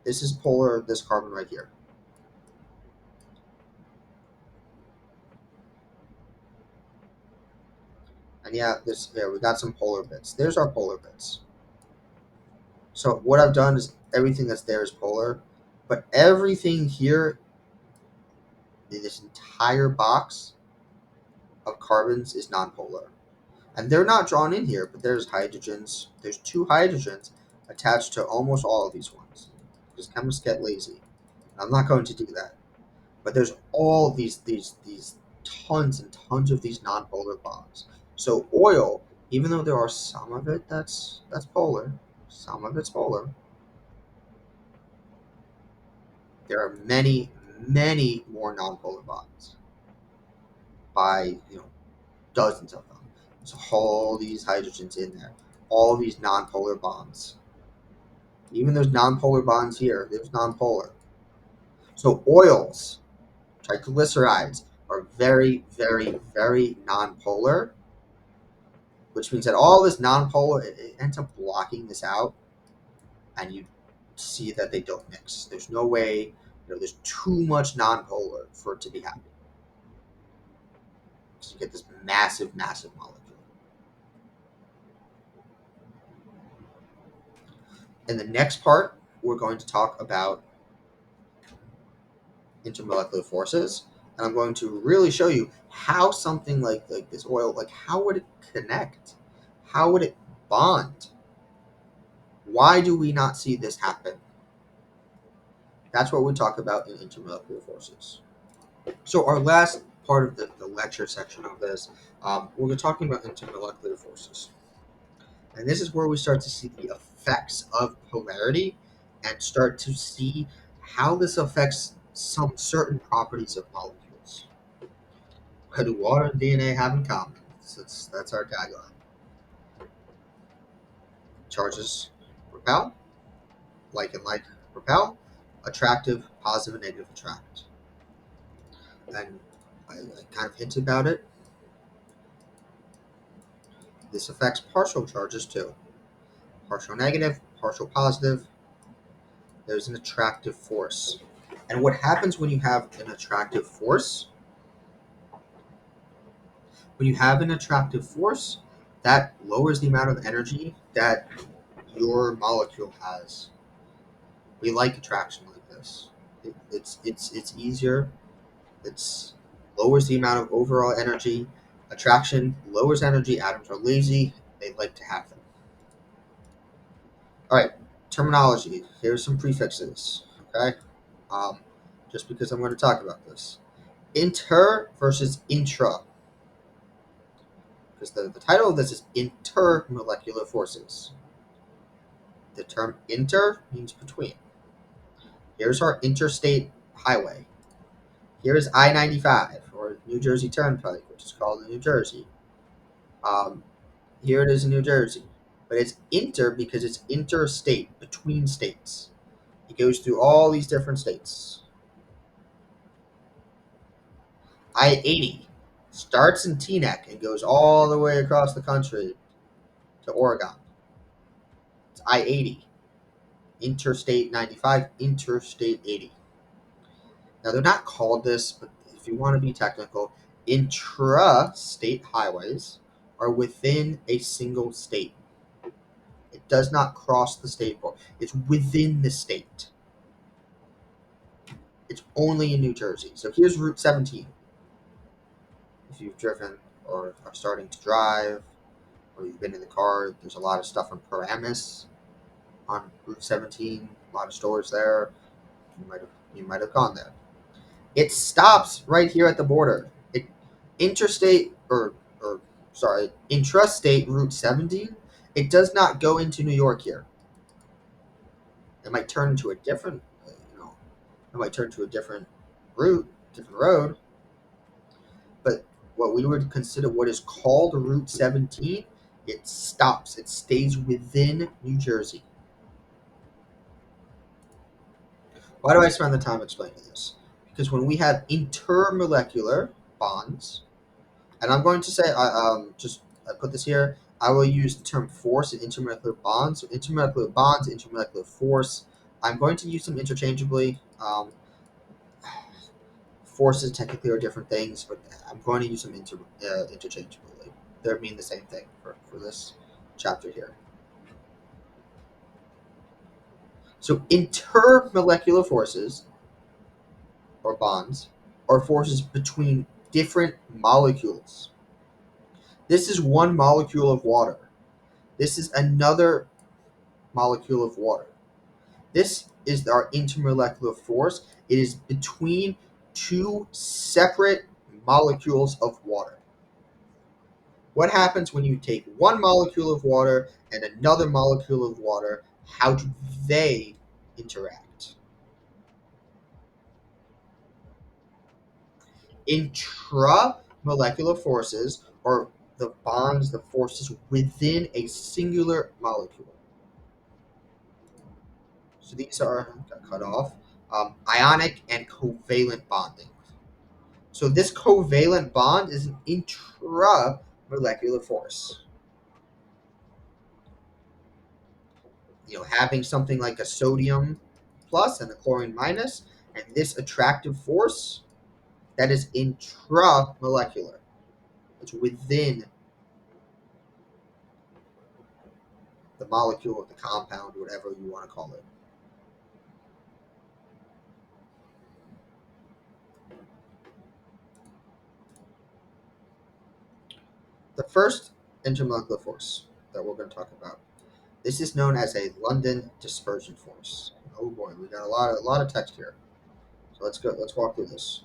[SPEAKER 1] this is polar. This carbon right here. And yeah, we got some polar bits. There's our polar bits. So what I've done is everything that's there is polar, but everything here in this entire box of carbons is nonpolar. And they're not drawn in here, but there's hydrogens. There's 2 hydrogens attached to almost all of these ones. Because chemists get lazy. I'm not going to do that. But there's all these tons and tons of these nonpolar bonds. So oil, even though there are some of it that's polar, some of it's polar, there are many, many more nonpolar bonds by dozens of them. There's all these hydrogens in there, all these nonpolar bonds. Even those nonpolar bonds here, there's nonpolar. So oils, triglycerides, are very, very, very nonpolar, which means that all this nonpolar it ends up blocking this out, and you see that they don't mix. There's no way, there's too much nonpolar for it to be happy. So you get this massive, massive molecule. In the next part, we're going to talk about intermolecular forces, and I'm going to really show you how something like this oil, like how would it connect? How would it bond? Why do we not see this happen? That's what we talk about in intermolecular forces. So our last part of the lecture section of this, we're talking about intermolecular forces. And this is where we start to see the effects of polarity and start to see how this affects some certain properties of molecules. What do water and DNA have in common? That's our tagline. Charges repel, like and like repel, attractive, positive, and negative attract. And I kind of hinted about it. This affects partial charges too. Partial negative, partial positive. There's an attractive force. And what happens when you have an attractive force? When you have an attractive force, that lowers the amount of energy that your molecule has. We like attraction like this. It's easier. It's lowers the amount of overall energy. Attraction lowers energy. Atoms are lazy. They like to have them. All right, terminology. Here's some prefixes. Okay, um, just because I'm going to talk about this. Inter versus intra. Because the title of this is Intermolecular Forces. The term inter means between. Here's our interstate highway. Here's I-95, or New Jersey Turnpike, which is called in New Jersey. Um, Here it is in New Jersey. But it's inter because it's interstate, between states. It goes through all these different states. I-80 starts in Teaneck and goes all the way across the country to Oregon. It's I-80. Interstate 95, Interstate 80. Now, they're not called this, but if you want to be technical, intra-state highways are within a single state. It does not cross the state border. It's within the state. It's only in New Jersey. So here's Route 17. If you've driven or are starting to drive, or you've been in the car, there's a lot of stuff on Paramus on Route 17. A lot of stores there. You might have gone there. It stops right here at the border. Interstate or sorry, intrastate Route 17. It does not go into New York here. It might turn into a different, it might turn to a different route, different road. But what we would consider what is called Route 17, it stops. It stays within New Jersey. Why do I spend the time explaining this? Because when we have intermolecular bonds, and I'm going to say, I put this here. I will use the term force and intermolecular bonds. So intermolecular bonds, intermolecular force. I'm going to use them interchangeably. Forces technically are different things, but I'm going to use them interchangeably. They mean the same thing for this chapter here. So intermolecular forces, or bonds, are forces between different molecules. This is one molecule of water. This is another molecule of water. This is our intermolecular force. It is between two separate molecules of water. What happens when you take one molecule of water and another molecule of water? How do they interact? Intramolecular forces are the bonds, the forces within a singular molecule. So these are got cut off. Ionic and covalent bonding. So this covalent bond is an intramolecular force. Having something like a sodium plus and a chlorine minus, and this attractive force that is intramolecular. It's within the molecule of the compound, whatever you want to call it. The first intermolecular force that we're going to talk about. This is known as a London dispersion force. Oh boy, we got a lot of text here. So let's go. Let's walk through this.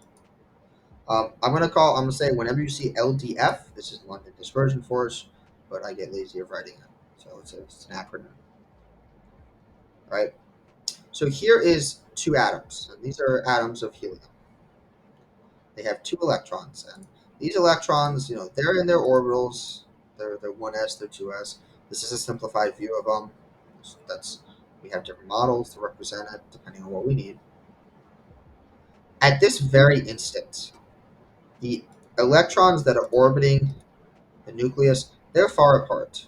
[SPEAKER 1] I'm gonna say whenever you see LDF, this is London dispersion force, but I get lazy of writing it, so it's an acronym, right? So here is two atoms, and these are atoms of helium. They have two electrons, and these electrons, they're in their orbitals. They're 1s, they're 2s. This is a simplified view of them. That's We have different models to represent it depending on what we need. At this very instant, the electrons that are orbiting the nucleus, they're far apart.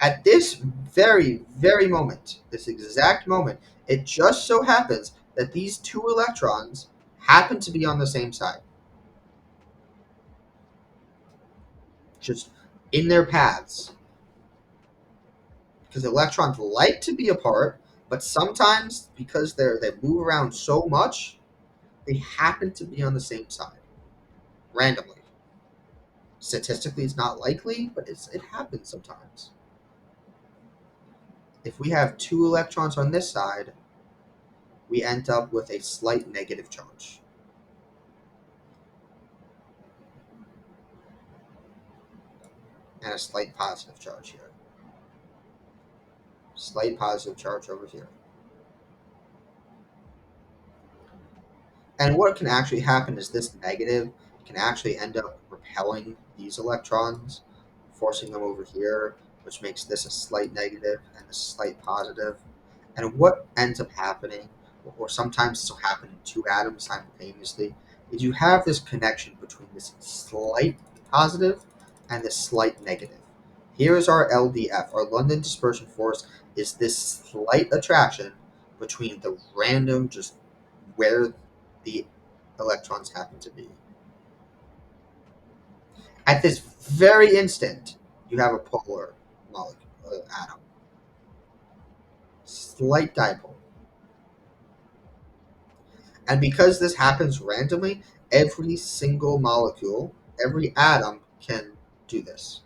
[SPEAKER 1] At this very, very moment, this exact moment, it just so happens that these two electrons happen to be on the same side, just in their paths. Because electrons like to be apart, but sometimes because they move around so much, they happen to be on the same side randomly. Statistically, it's not likely, but it happens sometimes. If we have two electrons on this side, we end up with a slight negative charge and a slight positive charge here. Slight positive charge over here. And what can actually happen is this negative can actually end up repelling these electrons, forcing them over here, which makes this a slight negative and a slight positive. And what ends up happening, or sometimes this will happen in two atoms simultaneously, is you have this connection between this slight positive and this slight negative. Here is our LDF, our London dispersion force, is this slight attraction between the random, just where the electrons happen to be. At this very instant, you have a polar molecule, atom. Slight dipole. And because this happens randomly, every single molecule, every atom can do this.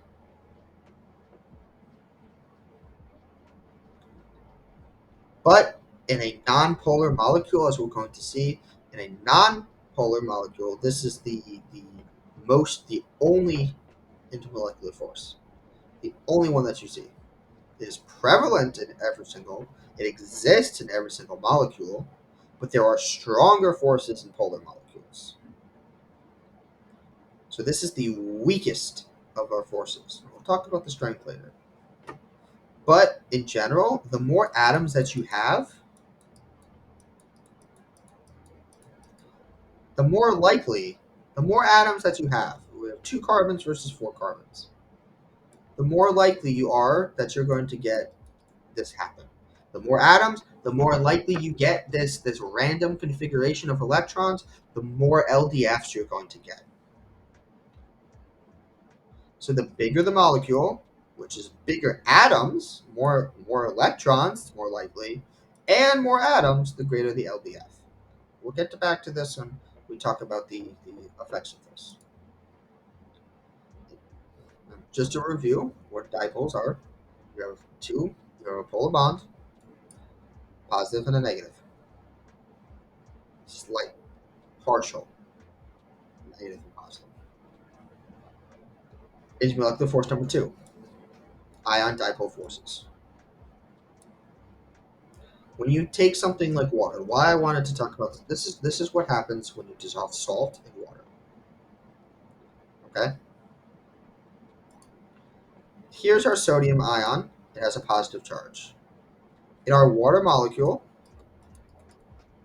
[SPEAKER 1] But in a nonpolar molecule, as we're going to see, in a nonpolar molecule, this is the only intermolecular force, the only one that you see. It is prevalent in every single, it exists in every single molecule, but there are stronger forces in polar molecules. So this is the weakest of our forces. We'll talk about the strength later. But in general, the more atoms that you have, the more atoms that you have, we have 2 carbons versus 4 carbons, the more likely you are that you're going to get this happen. The more atoms, the more likely you get this random configuration of electrons, the more LDFs you're going to get. So the bigger the molecule, which is bigger atoms, more electrons, more likely, and more atoms, the greater the LBF. We'll get back to this when we talk about the effects of this. Just to review what dipoles are, you have two, you have a polar bond, positive and a negative, slight, partial, negative and positive. Intermolecular force number two, ion dipole forces. When you take something like water, why I wanted to talk about this is what happens when you dissolve salt in water. Okay? Here's our sodium ion. It has a positive charge. In our water molecule,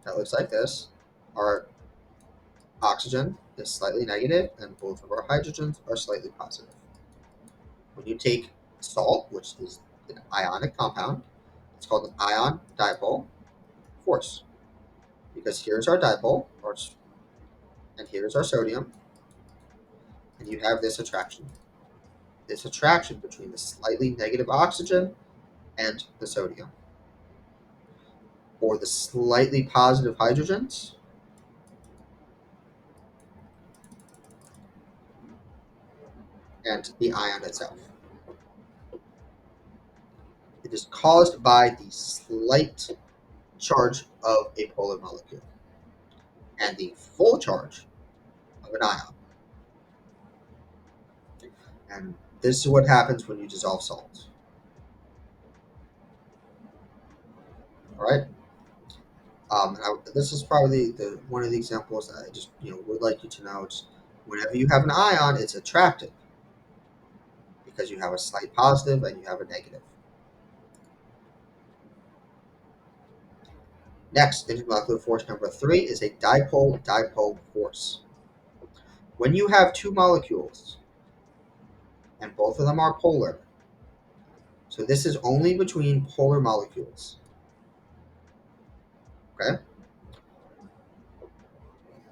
[SPEAKER 1] that looks like this, our oxygen is slightly negative, and both of our hydrogens are slightly positive. When you take salt, which is an ionic compound, it's called an ion dipole force. Because here's our dipole, and here's our sodium, and you have this attraction. This attraction between the slightly negative oxygen and the sodium, or the slightly positive hydrogens and the ion itself. It is caused by the slight charge of a polar molecule and the full charge of an ion. And this is what happens when you dissolve salt. All right. This is probably the one of the examples that I just would like you to know. It's whenever you have an ion, it's attractive because you have a slight positive and you have a negative. Next, intermolecular force number three is a dipole-dipole force. When you have two molecules and both of them are polar, so this is only between polar molecules. Okay,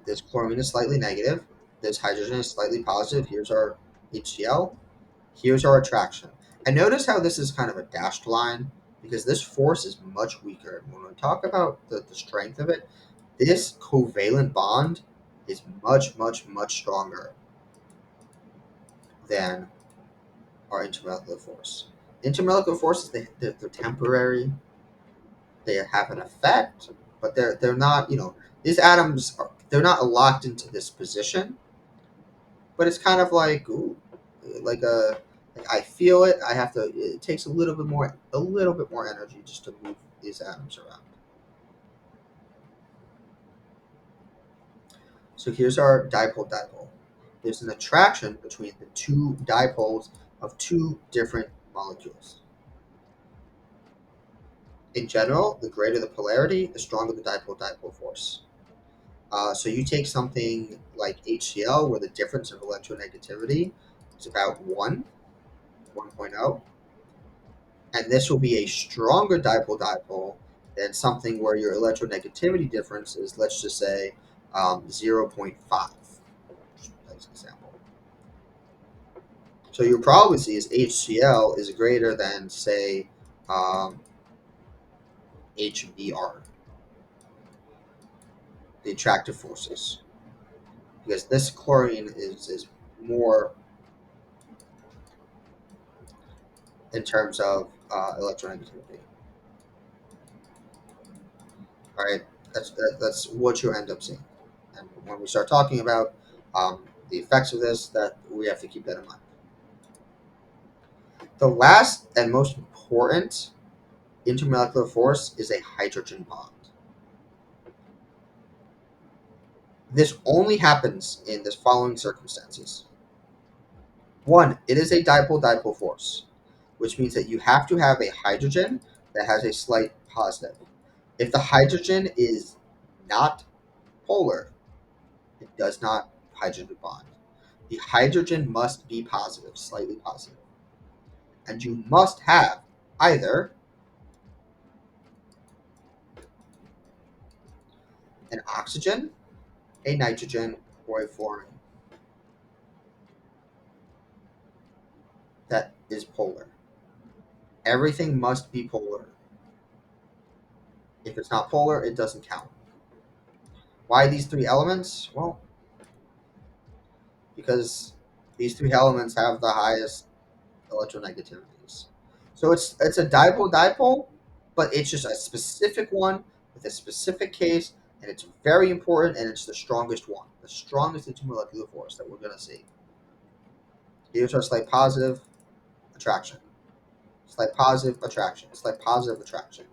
[SPEAKER 1] this chlorine is slightly negative. This hydrogen is slightly positive. Here's our HCl. Here's our attraction. And notice how this is kind of a dashed line because this force is much weaker. When we talk about the strength of it, this covalent bond is much, much, much stronger than our intermolecular force. Intermolecular forces, they're temporary. They have an effect, but they're not. These atoms they're not locked into this position. But it's kind of like like a like I feel it. I have to. It takes a little bit more energy just to move these atoms around. So here's our dipole-dipole. There's an attraction between the two dipoles of two different molecules. In general, the greater the polarity, the stronger the dipole-dipole force. So you take something like HCl, where the difference of electronegativity is about 1.0, and this will be a stronger dipole-dipole than something where your electronegativity difference is, let's just say, 0.5, as an example. So you'll probably see is HCl is greater than, say, HBr, the attractive forces, because this chlorine is more in terms of electronegativity. Right? That's what you end up seeing. And when we start talking about the effects of this, that we have to keep that in mind. The last and most important intermolecular force is a hydrogen bond. This only happens in the following circumstances. One, it is a dipole-dipole force, which means that you have to have a hydrogen that has a slight positive. If the hydrogen is not polar, it does not hydrogen bond. The hydrogen must be positive, slightly positive. And you must have either an oxygen, a nitrogen, or a fluorine that is polar. Everything must be polar If it's not polar, it doesn't count. Why these three elements? Well, because these three elements have the highest electronegativities. So it's a dipole, but it's just a specific one with a specific case, and it's very important, and it's the strongest one, the strongest intermolecular force that we're gonna see. Here's our slight positive attraction, slight positive attraction, slight positive attraction,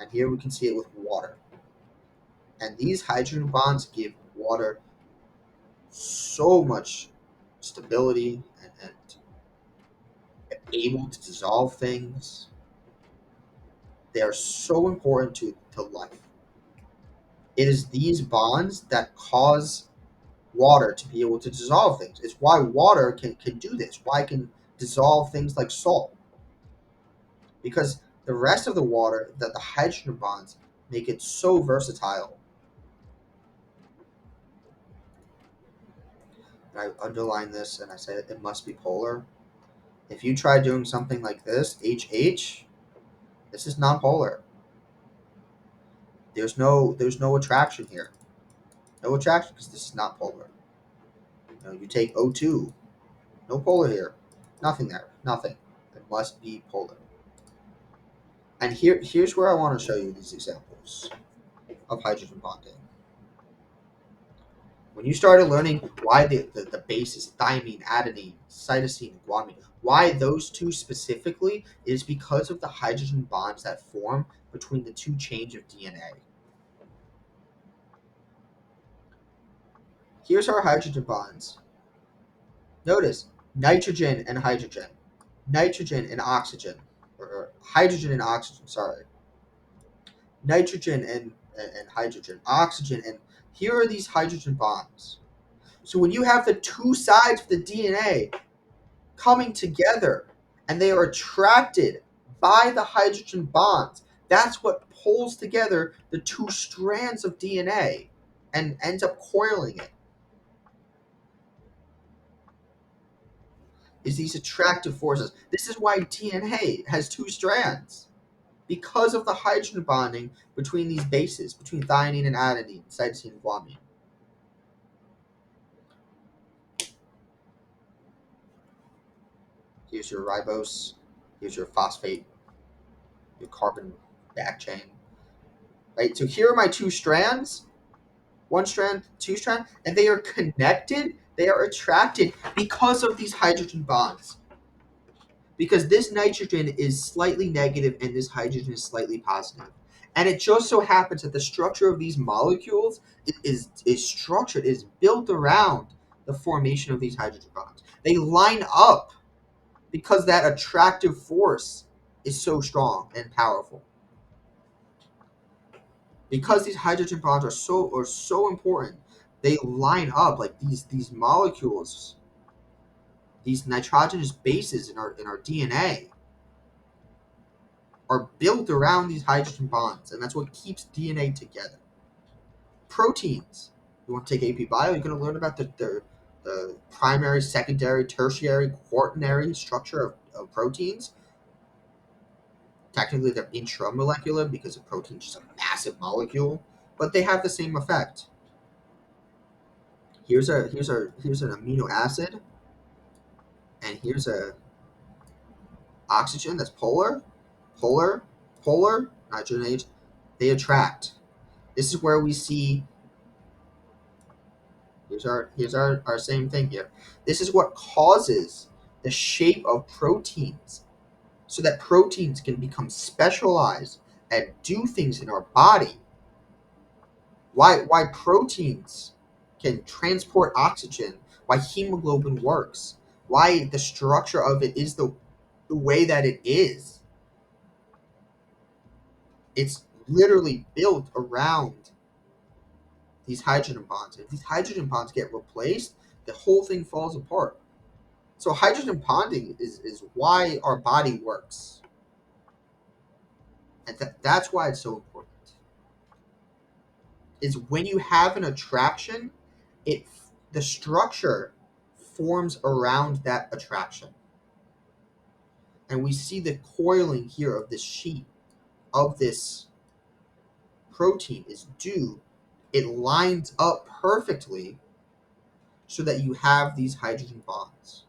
[SPEAKER 1] and here we can see it with water. And these hydrogen bonds give water so much stability and able to dissolve things. They are so important to life. It is these bonds that cause water to be able to dissolve things. It's why water can do this, why it can dissolve things like salt. Because the rest of the water, that the hydrogen bonds make it so versatile. And I underline this and I say it must be polar. If you try doing something like this, HH, this is non-polar. There's no attraction here. No attraction because this is not polar. You take O2, no polar here. Nothing there. Nothing. It must be polar. And here's where I want to show you these examples of hydrogen bonding. When you started learning why the bases, thymine, adenine, cytosine, and guanine, why those two specifically is because of the hydrogen bonds that form between the two chains of DNA. Here's our hydrogen bonds. Notice nitrogen and hydrogen, nitrogen and oxygen, or hydrogen and oxygen, sorry. Nitrogen and hydrogen, oxygen, and here are these hydrogen bonds. So when you have the two sides of the DNA coming together and they are attracted by the hydrogen bonds, that's what pulls together the two strands of DNA and ends up coiling it. Is these attractive forces. This is why DNA has two strands. Because of the hydrogen bonding between these bases, between thymine and adenine, cytosine and guanine. Here's your ribose, here's your phosphate, your carbon back chain. Right? So here are my two strands, one strand, two strand, and they are connected, they are attracted because of these hydrogen bonds. Because this nitrogen is slightly negative and this hydrogen is slightly positive. And it just so happens that the structure of these molecules is structured, is built around the formation of these hydrogen bonds. They line up because that attractive force is so strong and powerful. Because these hydrogen bonds are so important, they line up like these molecules, these nitrogenous bases in our DNA are built around these hydrogen bonds, and that's what keeps DNA together. Proteins. You want to take AP Bio, you're going to learn about the primary, secondary, tertiary, quaternary structure of proteins. Technically, they're intramolecular because a protein is just a massive molecule, but they have the same effect. Here's an amino acid, and here's a oxygen that's polar, polar, polar, nitrogenate. They attract. This is where we see. Here's our same thing here. This is what causes the shape of proteins, so that proteins can become specialized and do things in our body. Why proteins can transport oxygen, why hemoglobin works, why the structure of it is the way that it is. It's literally built around these hydrogen bonds. If these hydrogen bonds get replaced, the whole thing falls apart. So hydrogen bonding is why our body works. And that's why it's so important. Is when you have an attraction, it the structure forms around that attraction. And we see the coiling here of this sheet of this protein is due, it lines up perfectly so that you have these hydrogen bonds.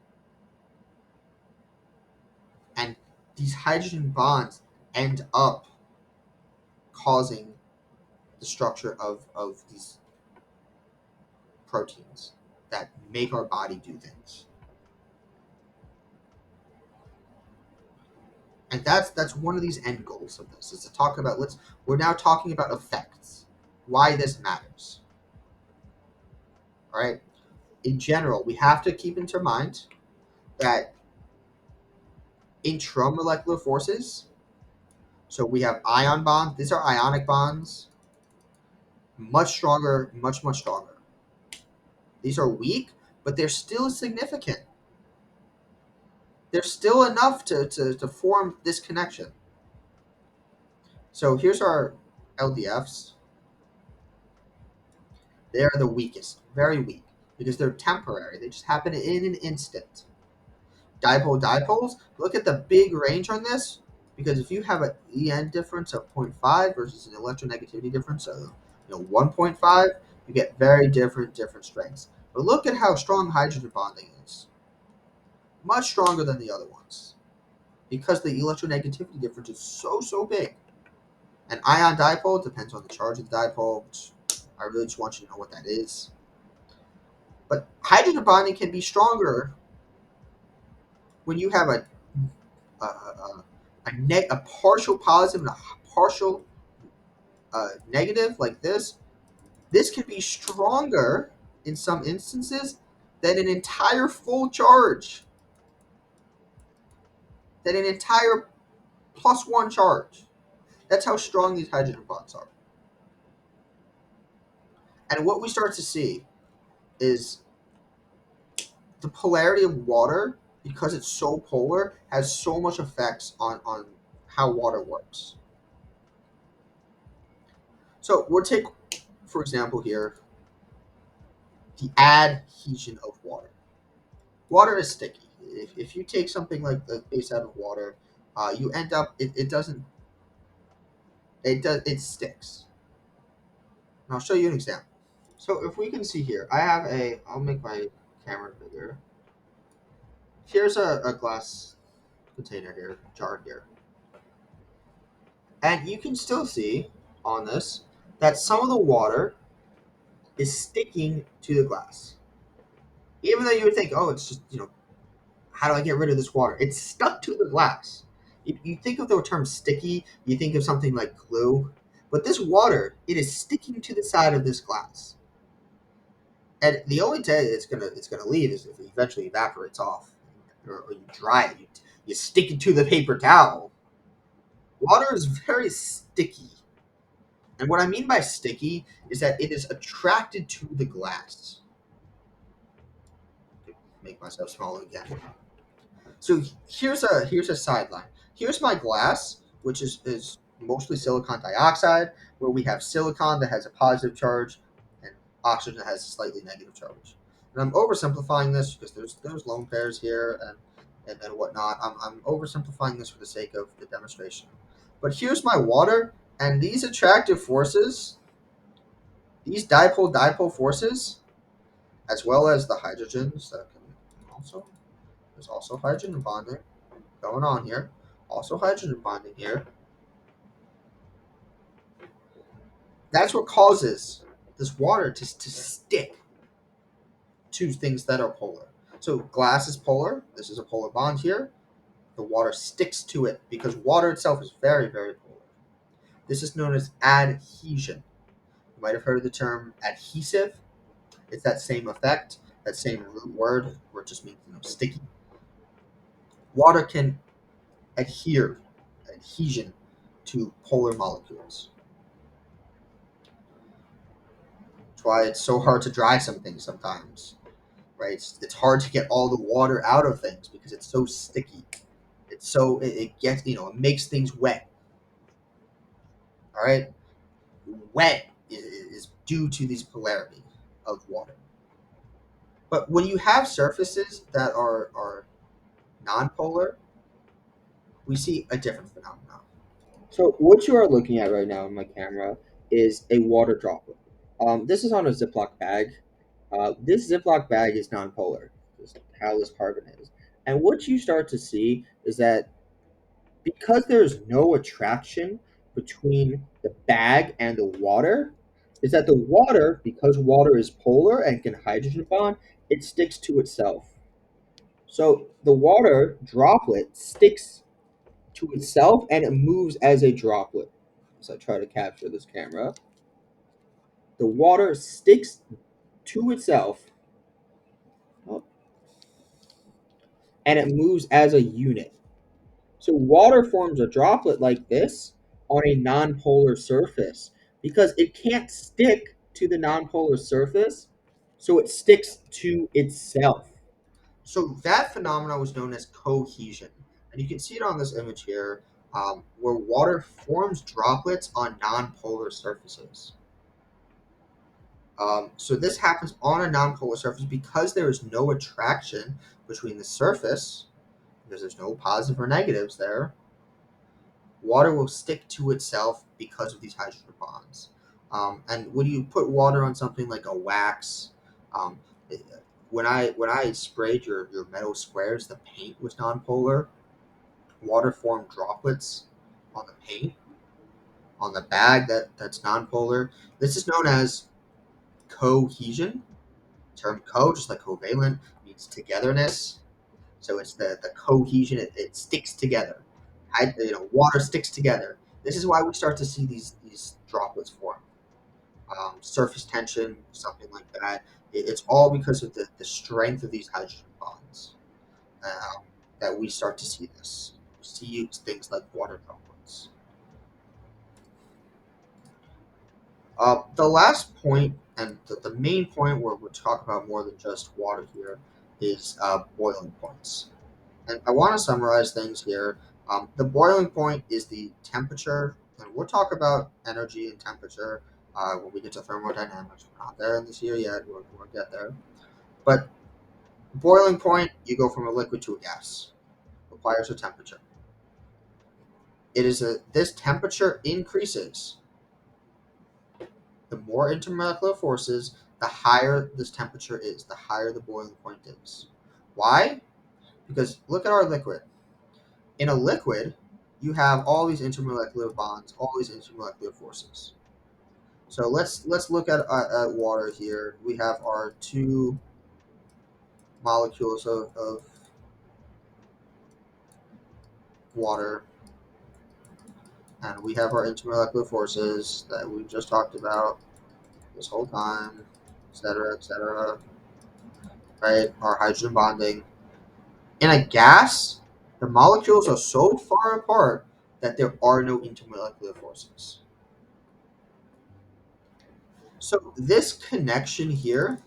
[SPEAKER 1] And these hydrogen bonds end up causing the structure of these proteins that make our body do things. And that's one of these end goals of this is to talk about we're now talking about effects, why this matters. All right. In general, we have to keep into mind that intramolecular forces, so we have ion bonds, these are ionic bonds, much stronger, much stronger. These are weak, but they're still significant. They're still enough to form this connection. So here's our LDFs. They are the weakest, very weak, because they're temporary. They just happen in an instant. Dipoles, look at the big range on this, because if you have an EN difference of 0.5 versus an electronegativity difference of 1.5, you get very different strengths. But look at how strong hydrogen bonding is. Much stronger than the other ones. Because the electronegativity difference is so big. An ion dipole depends on the charge of the dipole, which I really just want you to know what that is. But hydrogen bonding can be stronger when you have a partial positive and a partial negative like this. This can be stronger in some instances than an entire full charge, than an entire +1 charge. That's how strong these hydrogen bonds are. And what we start to see is the polarity of water, because it's so polar, has so much effects on how water works. So we'll take, for example, here, the adhesion of water. Water is sticky. If you take something like the base out of water, you end up it doesn't it sticks. And I'll show you an example. So if we can see here, I'll make my camera bigger. Here's a glass container here, jar here. And you can still see on this that some of the water is sticking to the glass. Even though you would think, oh, it's just, how do I get rid of this water? It's stuck to the glass. You think of the term sticky, you think of something like glue, but this water, it is sticking to the side of this glass. And the only day it's gonna leave is if it eventually evaporates off, or you dry it. You stick it to the paper towel. Water is very sticky. And what I mean by sticky is that it is attracted to the glass. Make myself small again. So here's a sideline. Here's my glass, which is mostly silicon dioxide, where we have silicon that has a positive charge and oxygen that has a slightly negative charge. And I'm oversimplifying this because there's lone pairs here and whatnot. I'm oversimplifying this for the sake of the demonstration. But here's my water, and these attractive forces, these dipole forces, as well as the hydrogens that can also there's also hydrogen bonding going on here. Also hydrogen bonding here. That's what causes this water to stick to things that are polar. So glass is polar. This is a polar bond here. The water sticks to it because water itself is very polar. This is known as adhesion. You might have heard of the term adhesive. It's that same effect, that same root word, where it just means sticky. Water can adhesion to polar molecules. That's why it's so hard to dry some things sometimes, right? It's hard to get all the water out of things because it's so sticky. It gets it makes things wet. All right, wet is due to this polarity of water. But when you have surfaces that are non-polar, we see a different phenomenon. So what you are looking at right now in my camera
[SPEAKER 2] is a water droplet. This is on a Ziploc bag. This Ziploc bag is nonpolar, just how this carbon is. And what you start to see is that because there's no attraction between the bag and the water, is that the water, because water is polar and can hydrogen bond, it sticks to itself. So the water droplet sticks to itself and it moves as a droplet. So I try to capture this camera. The water sticks to itself, oh, and it moves as a unit. So water forms a droplet like this on a nonpolar surface because it can't stick to the nonpolar surface, so it sticks to itself.
[SPEAKER 1] So that phenomenon was known as cohesion, and you can see it on this image here, where water forms droplets on nonpolar surfaces. So this happens on a nonpolar surface because there is no attraction between the surface, because there's no positive or negatives there. Water will stick to itself because of these hydrogen bonds. And when you put water on something like a wax, um, when I sprayed your metal squares, the paint was nonpolar. Water formed droplets on the paint on the bag that's nonpolar. This is known as cohesion. Term co, just like covalent, means togetherness. So it's the cohesion. It sticks together. Water sticks together. This is why we start to see these droplets form. Surface tension, something like that. It's all because of the strength of these hydrogen bonds that we start to see this. We see things like water droplets. The last point, and the main point where we'll talk about more than just water here, is boiling points. And I want to summarize things here. The boiling point is the temperature, and we'll talk about energy and temperature when we get to thermodynamics. We're not there in this year yet. We'll get there. But boiling point, you go from a liquid to a gas. Requires a temperature. This temperature increases. The more intermolecular forces, the higher this temperature is, the higher the boiling point is. Why? Because look at our liquid. In a liquid, you have all these intermolecular bonds, all these intermolecular forces. So let's look at water here. We have our two molecules of water, and we have our intermolecular forces that we just talked about this whole time, etc., etc. Right? Our hydrogen bonding. In a gas, the molecules are so far apart that there are no intermolecular forces. So this connection here,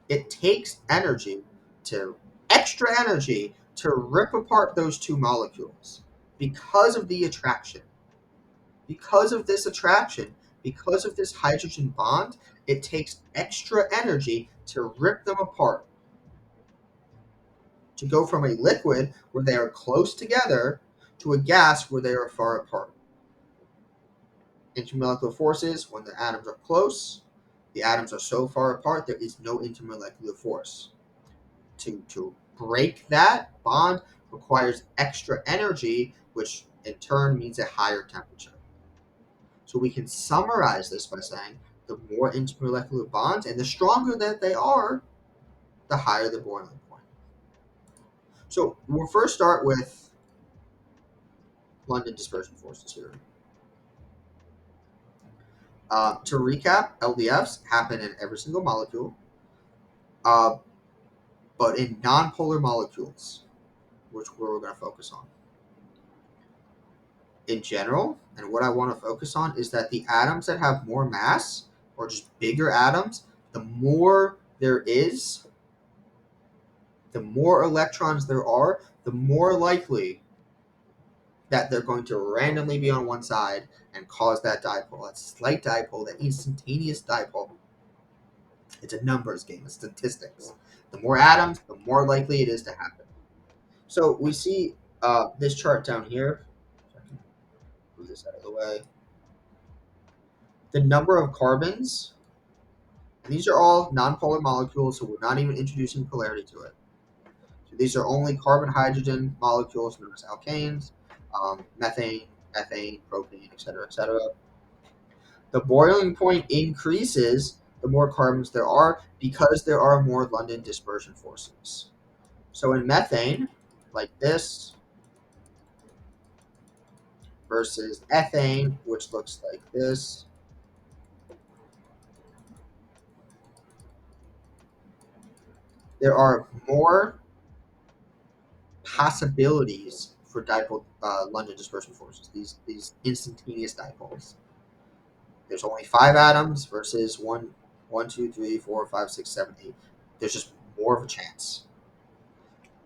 [SPEAKER 1] it takes extra energy to rip apart those two molecules because of the attraction. Because of this attraction, because of this hydrogen bond, it takes extra energy to rip them apart. To go from a liquid where they are close together to a gas where they are far apart. Intermolecular forces, when the atoms are close, the atoms are so far apart, there is no intermolecular force. To break that bond requires extra energy, which in turn means a higher temperature. So we can summarize this by saying the more intermolecular bonds and the stronger that they are, the higher the boiling point. So we'll first start with London dispersion forces here. To recap, LDFs happen in every single molecule, uh, but in nonpolar molecules, which we're going to focus on. In general, and what I want to focus on is that the atoms that have more mass, or just bigger atoms, the more there is, the more electrons there are, the more likely that they're going to randomly be on one side and cause that dipole, that slight dipole, that instantaneous dipole. It's a numbers game, it's statistics. The more atoms, the more likely it is to happen. So we see this chart down here. Move this out of the way. The number of carbons, and these are all nonpolar molecules, so we're not even introducing polarity to it. So these are only carbon-hydrogen molecules known as alkanes, methane, ethane, propane, etc., etc. The boiling point increases the more carbons there are because there are more London dispersion forces. So in methane, like this, versus ethane, which looks like this, there are more possibilities for dipole London dispersion forces. These instantaneous dipoles. There's only 5 atoms versus one, two, three, four, five, six, seven, eight. There's just more of a chance,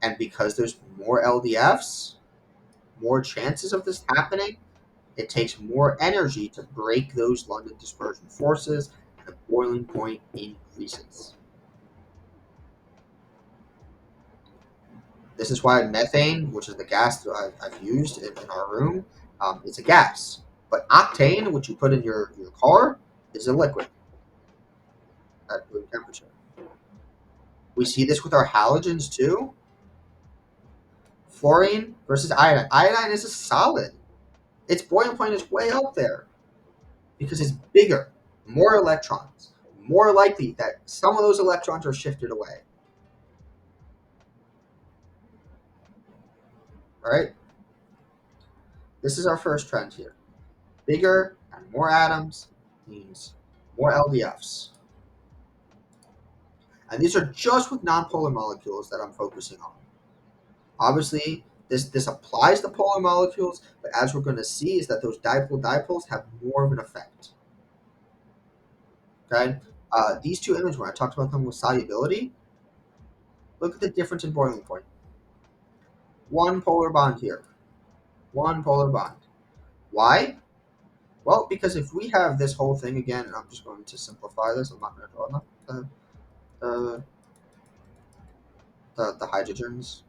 [SPEAKER 1] and because there's more LDFs, more chances of this happening. It takes more energy to break those London dispersion forces, and the boiling point increases. This is why methane, which is the gas that I've used in our room, it's a gas. But octane, which you put in your car, is a liquid at room temperature. We see this with our halogens too. Fluorine versus iodine. Iodine is a solid. Its boiling point is way up there because it's bigger, more electrons, more likely that some of those electrons are shifted away. All right? This is our first trend here. Bigger and more atoms means more LDFs. And these are just with nonpolar molecules that I'm focusing on. Obviously, this applies to polar molecules, but as we're going to see is that those dipole-dipoles have more of an effect. Okay? These two images, when I talked about them with solubility, look at the difference in boiling point. One polar bond here. One polar bond. Why? Well, because if we have this whole thing again, and I'm just going to simplify this, I'm not going to draw the, the hydrogens.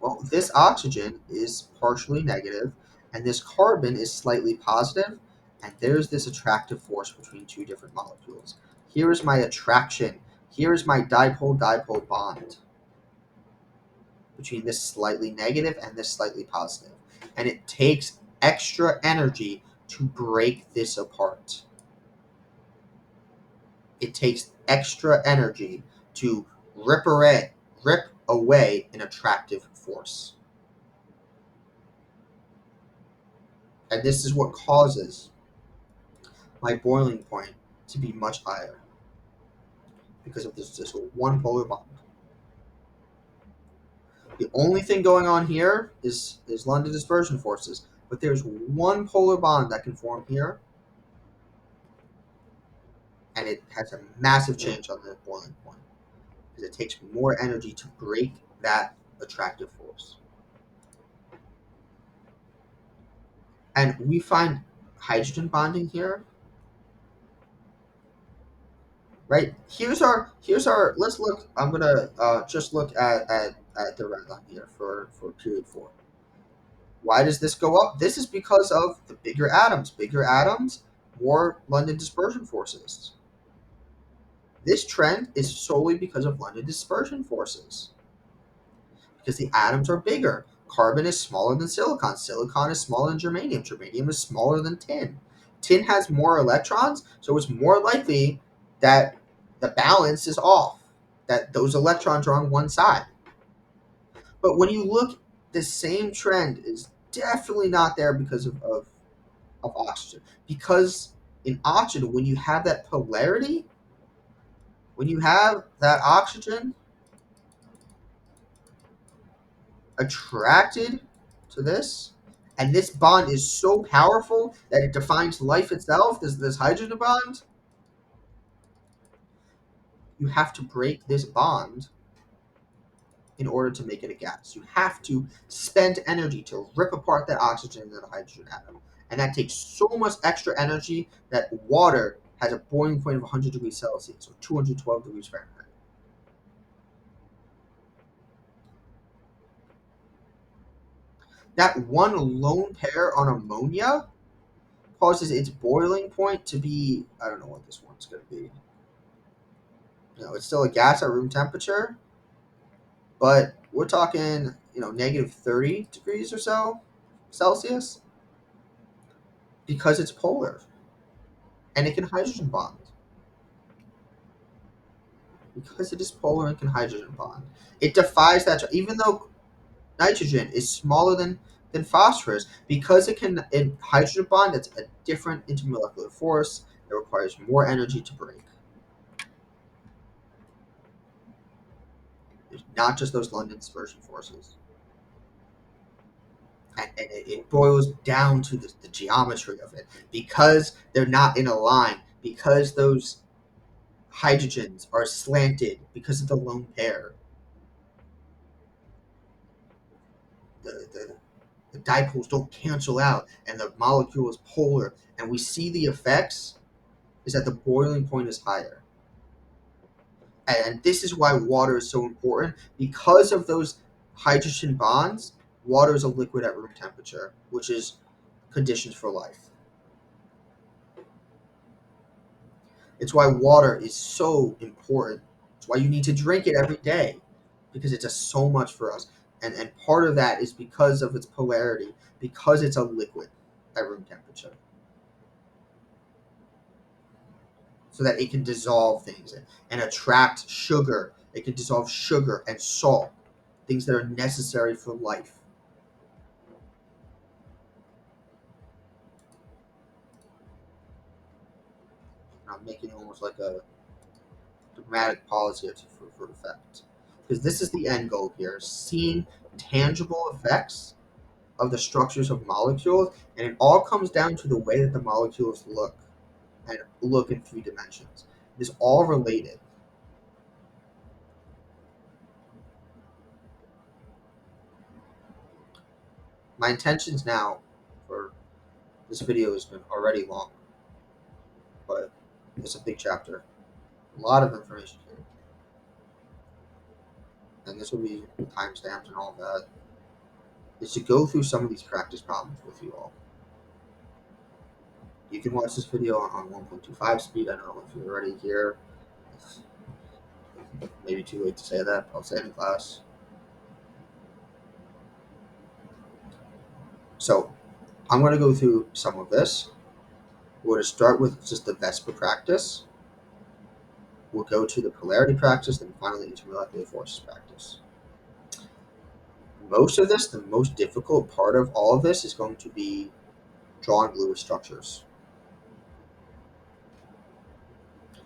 [SPEAKER 1] Well, this oxygen is partially negative, and this carbon is slightly positive, and there's this attractive force between two different molecules. Here is my attraction. Here is my dipole-dipole bond between this slightly negative and this slightly positive. And it takes extra energy to break this apart. It takes extra energy to rip away an attractive force. And this is what causes my boiling point to be much higher because of this one polar bond. The only thing going on here is London dispersion forces, but there's one polar bond that can form here, and it has a massive change on the boiling point because it takes more energy to break that attractive force. And we find hydrogen bonding here, right? Here's our let's look. I'm gonna just look at the red line here for period 4. Why does this go up? This is because of the bigger atoms. Bigger atoms, more London dispersion forces. This trend is solely because of London dispersion forces. Because the atoms are bigger. Carbon is smaller than silicon. Silicon is smaller than germanium. Germanium is smaller than tin. Tin has more electrons, so it's more likely that the balance is off, that those electrons are on one side. But when you look, the same trend is definitely not there because of oxygen. Because in oxygen, when you have that polarity, when you have that oxygen attracted to this, and this bond is so powerful that it defines life itself, this hydrogen bond, you have to break this bond in order to make it a gas. You have to spend energy to rip apart that oxygen and that hydrogen atom. And that takes so much extra energy that water has a boiling point of 100 degrees Celsius, or 212 degrees Fahrenheit. That one lone pair on ammonia causes its boiling point to be, I don't know what this one's going to be. It's still a gas at room temperature, but we're talking, negative 30 degrees or so Celsius because it's polar and it can hydrogen bond. Because it is polar and can hydrogen bond. It defies that, even though nitrogen is smaller than phosphorus, because it can in hydrogen bond, it's a different intermolecular force. It requires more energy to break. It's not just those London dispersion forces. And it boils down to the geometry of it. Because they're not in a line, because those hydrogens are slanted because of the lone pair, the dipoles don't cancel out and the molecule is polar. And we see the effects is that the boiling point is higher. And this is why water is so important. Because of those hydrogen bonds, water is a liquid at room temperature, which is conditions for life. It's why water is so important. It's why you need to drink it every day, because it does so much for us. And part of that is because of its polarity, because it's a liquid at room temperature, so that it can dissolve things and attract sugar. It can dissolve sugar and salt, things that are necessary for life. I'm making it almost like a dramatic pause here for effect. Because this is the end goal here, seeing tangible effects of the structures of molecules, and it all comes down to the way that the molecules look and look in 3 dimensions. It is all related. My intentions now for this video has been already long, but it's a big chapter. A lot of information here. And this will be timestamped and all that. Is to go through some of these practice problems with you all. You can watch this video on 1.25 speed. I don't know if you're already here. It's maybe too late to say that. I'll say it in class. So I'm going to go through some of this. We're going to start with just the VSEPR practice. We'll go to the polarity practice, then finally intermolecular forces practice. Most of this, the most difficult part of all of this is going to be drawing Lewis structures.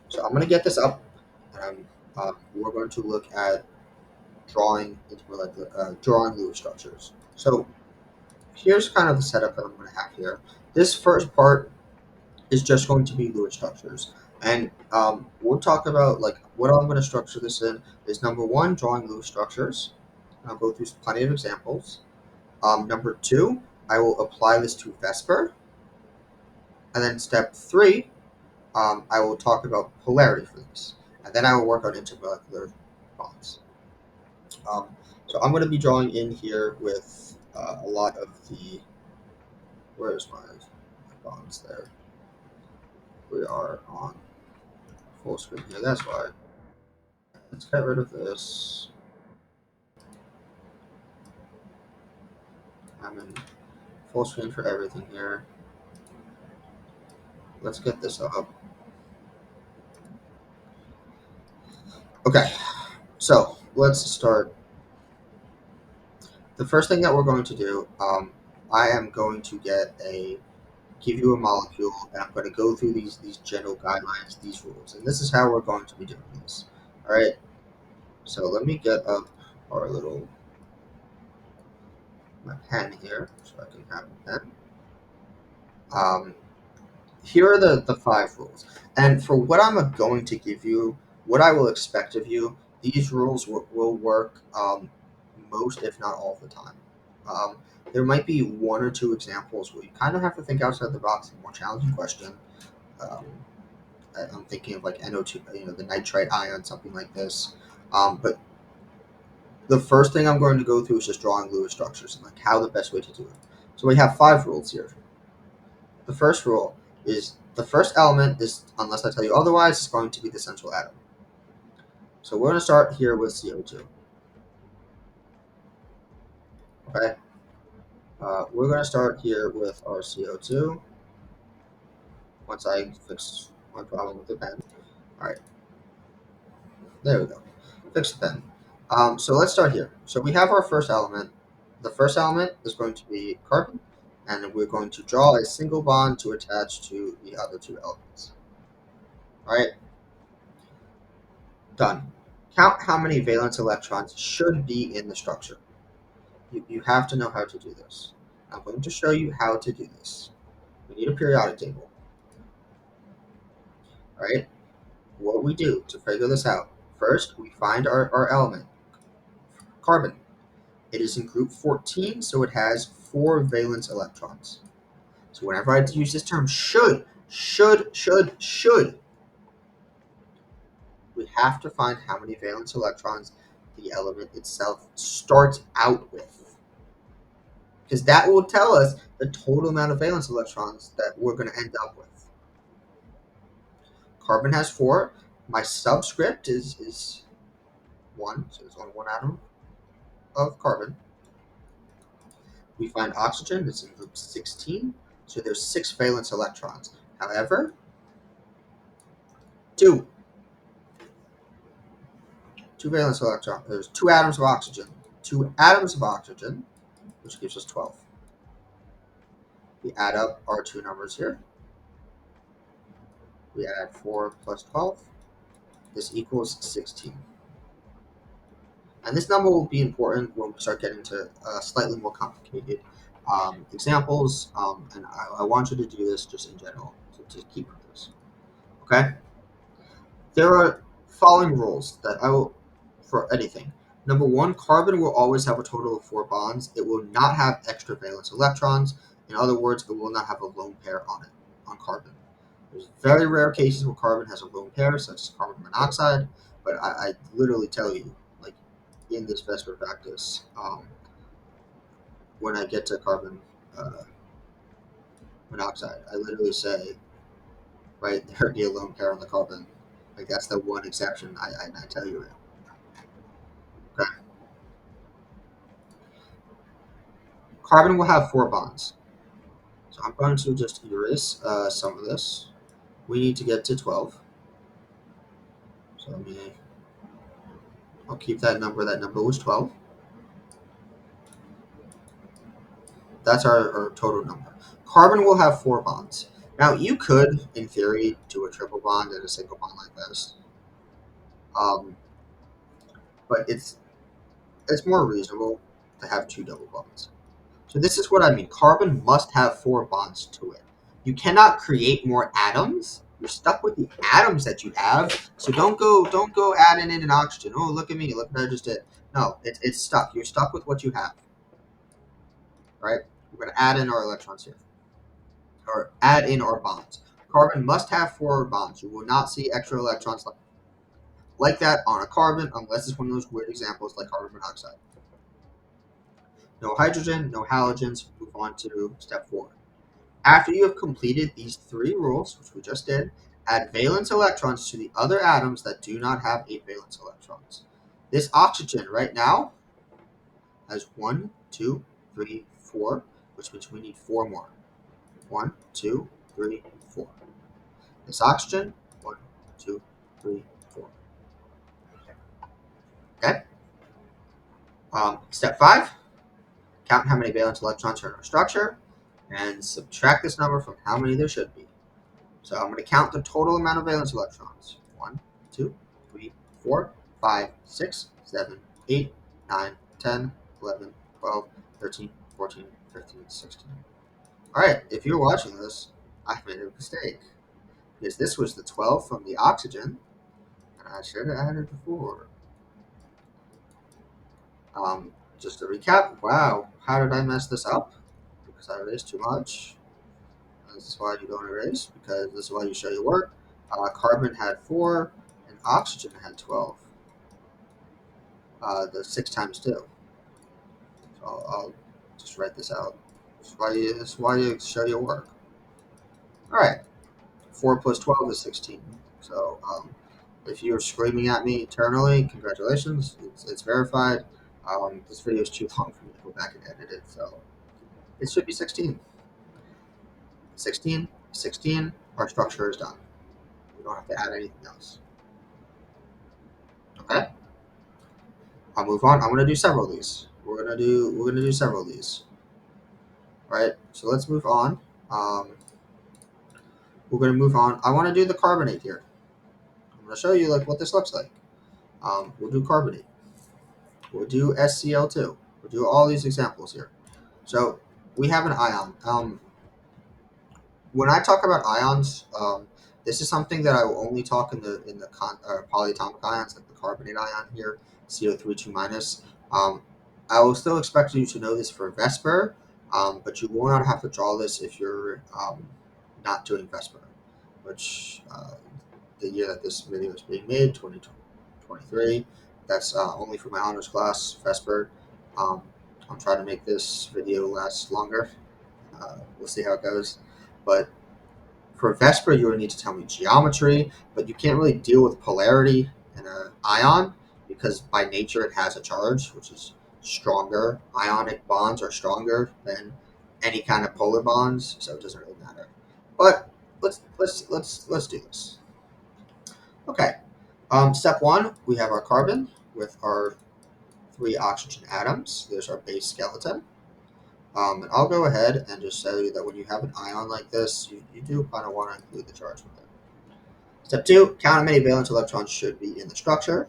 [SPEAKER 1] So I'm going to get this up, and we're going to look at drawing Lewis structures. So here's kind of the setup that I'm going to have here. This first part is just going to be Lewis structures. And we'll talk about like what I'm going to structure this in is number one, drawing Lewis structures. I'll go through plenty of examples. Number two, I will apply this to VSEPR. And then step three, I will talk about polarity for this. And then I will work on intermolecular bonds. Um, so I'm going to be drawing in here with a lot of the, where's my bonds there? We are on full screen here, that's why. Let's get rid of this. I'm in full screen for everything here. Let's get this up. Okay, so let's start. The first thing that we're going to do, I am going to give you a molecule, and I'm going to go through these general guidelines, these rules, and this is how we're going to be doing this. All right. So let me get up our little my pen here, so I can have a pen. Here are the 5 rules. And for what I'm going to give you, what I will expect of you, these rules will work most, if not all, the time. Um, there might be 1 or 2 examples where you kind of have to think outside the box, a more challenging question. Um, I'm thinking of like NO2, the nitrite ion, something like this. But The first thing I'm going to go through is just drawing Lewis structures and like how the best way to do it. So we have 5 rules here. The first rule is the first element is, unless I tell you otherwise, is going to be the central atom. So we're going to start here with CO2. Okay, we're going to start here with our CO2. Once I fix my problem with the pen. All right, there we go. Fix the pen. So let's start here. So we have our first element. The first element is going to be carbon, and we're going to draw a single bond to attach to the other 2 elements. All right, done. Count how many valence electrons should be in the structure. You have to know how to do this. I'm going to show you how to do this. We need a periodic table. All right, what we do to figure this out, first we find our element, carbon. It is in group 14, so it has 4 valence electrons. So whenever I use this term should, we have to find how many valence electrons the element itself starts out with. Because that will tell us the total amount of valence electrons that we're going to end up with. Carbon has 4. My subscript is 1, so there's only 1 atom of carbon. We find oxygen, it's in group 16, so there's 6 valence electrons. However, 2 valence electrons, there's 2 atoms of oxygen. 2 atoms of oxygen, which gives us 12. We add up our 2 numbers here. We add 4 plus 12. This equals 16. And this number will be important when we start getting to slightly more complicated examples. And I want you to do this just in general to keep with this. Okay? There are following rules that I will, for anything. Number 1, carbon will always have a total of 4 bonds. It will not have extra valence electrons. In other words, it will not have a lone pair on it, on carbon. There's very rare cases where carbon has a lone pair, such as carbon monoxide, but I literally tell you, like in this VSEPR practice, when I get to carbon uh, monoxide, I literally say, right, there be a lone pair on the carbon. Like that's the one exception I tell you. Okay. Carbon will have 4 bonds. So I'm going to just erase some of this. We need to get to 12. So I'll keep that number. That number was 12. That's our total number. Carbon will have 4 bonds. Now you could, in theory, do a triple bond and a single bond like this, um, but it's more reasonable to have 2 double bonds. So this is what I mean. Carbon must have 4 bonds to it. You cannot create more atoms. You're stuck with the atoms that you have. So don't go adding in an oxygen. Oh, look at me. Look what I just did. No, it's stuck. You're stuck with what you have. Right? We're going to add in our electrons here. Or add in our bonds. Carbon must have 4 bonds. You will not see extra electrons like that on a carbon unless it's one of those weird examples like carbon monoxide. No hydrogen, no halogens. Move on to step 4. After you have completed these 3 rules, which we just did, add valence electrons to the other atoms that do not have 8 valence electrons. This oxygen right now has 1, 2, 3, 4, which means we need 4 more. 1, 2, 3, 4. This oxygen, 1, 2, 3, 4. Okay? Step 5, count how many valence electrons are in our structure and subtract this number from how many there should be. So I'm going to count the total amount of valence electrons. 1, 2, 3, 4, 5, 6, 7, 8, 9, 10, 11, 12, 13, 14, 15, 16. Alright, if you're watching this, I made a mistake. Because this was the 12 from the oxygen, and I should have added the 4. Just to recap, wow, how did I mess this up? Because I erased too much. This is why you don't erase, because this is why you show your work. Carbon had 4, and oxygen had 12. the 6 times 2. So I'll just write this out. That's why you show your work. All right, 4 plus 12 is 16. So if you're screaming at me eternally, congratulations, it's verified. This video is too long for me to go back and edit it, so it should be 16. 16, 16, our structure is done. We don't have to add anything else. Okay, I'll move on. I'm gonna do several of these. We're gonna do several of these. All right, so let's move on. Um, we're gonna move on. I want to do the carbonate here. I'm gonna show you like what this looks like. We'll do carbonate. We'll do SCl2. We'll do all these examples here. So we have an ion. When I talk about ions, this is something that I will only talk in the polyatomic ions, like the carbonate ion here, CO3 2 minus. I will still expect you to know this for VSEPR, but you will not have to draw this if you're not doing VSEPR, which the year that this video is being made, 2023. That's only for my honors class, VSEPR. Um, I'm trying to make this video last longer. We'll see how it goes. But for VSEPR, you would need to tell me geometry, but you can't really deal with polarity in an ion because by nature it has a charge, which is stronger. Ionic bonds are stronger than any kind of polar bonds, so it doesn't really matter. But let's do this. Okay. Step one, we have our carbon with our 3 oxygen atoms. There's our base skeleton. And I'll go ahead and just show you that when you have an ion like this, you do kind of want to include the charge with it. Step two, count how many valence electrons should be in the structure.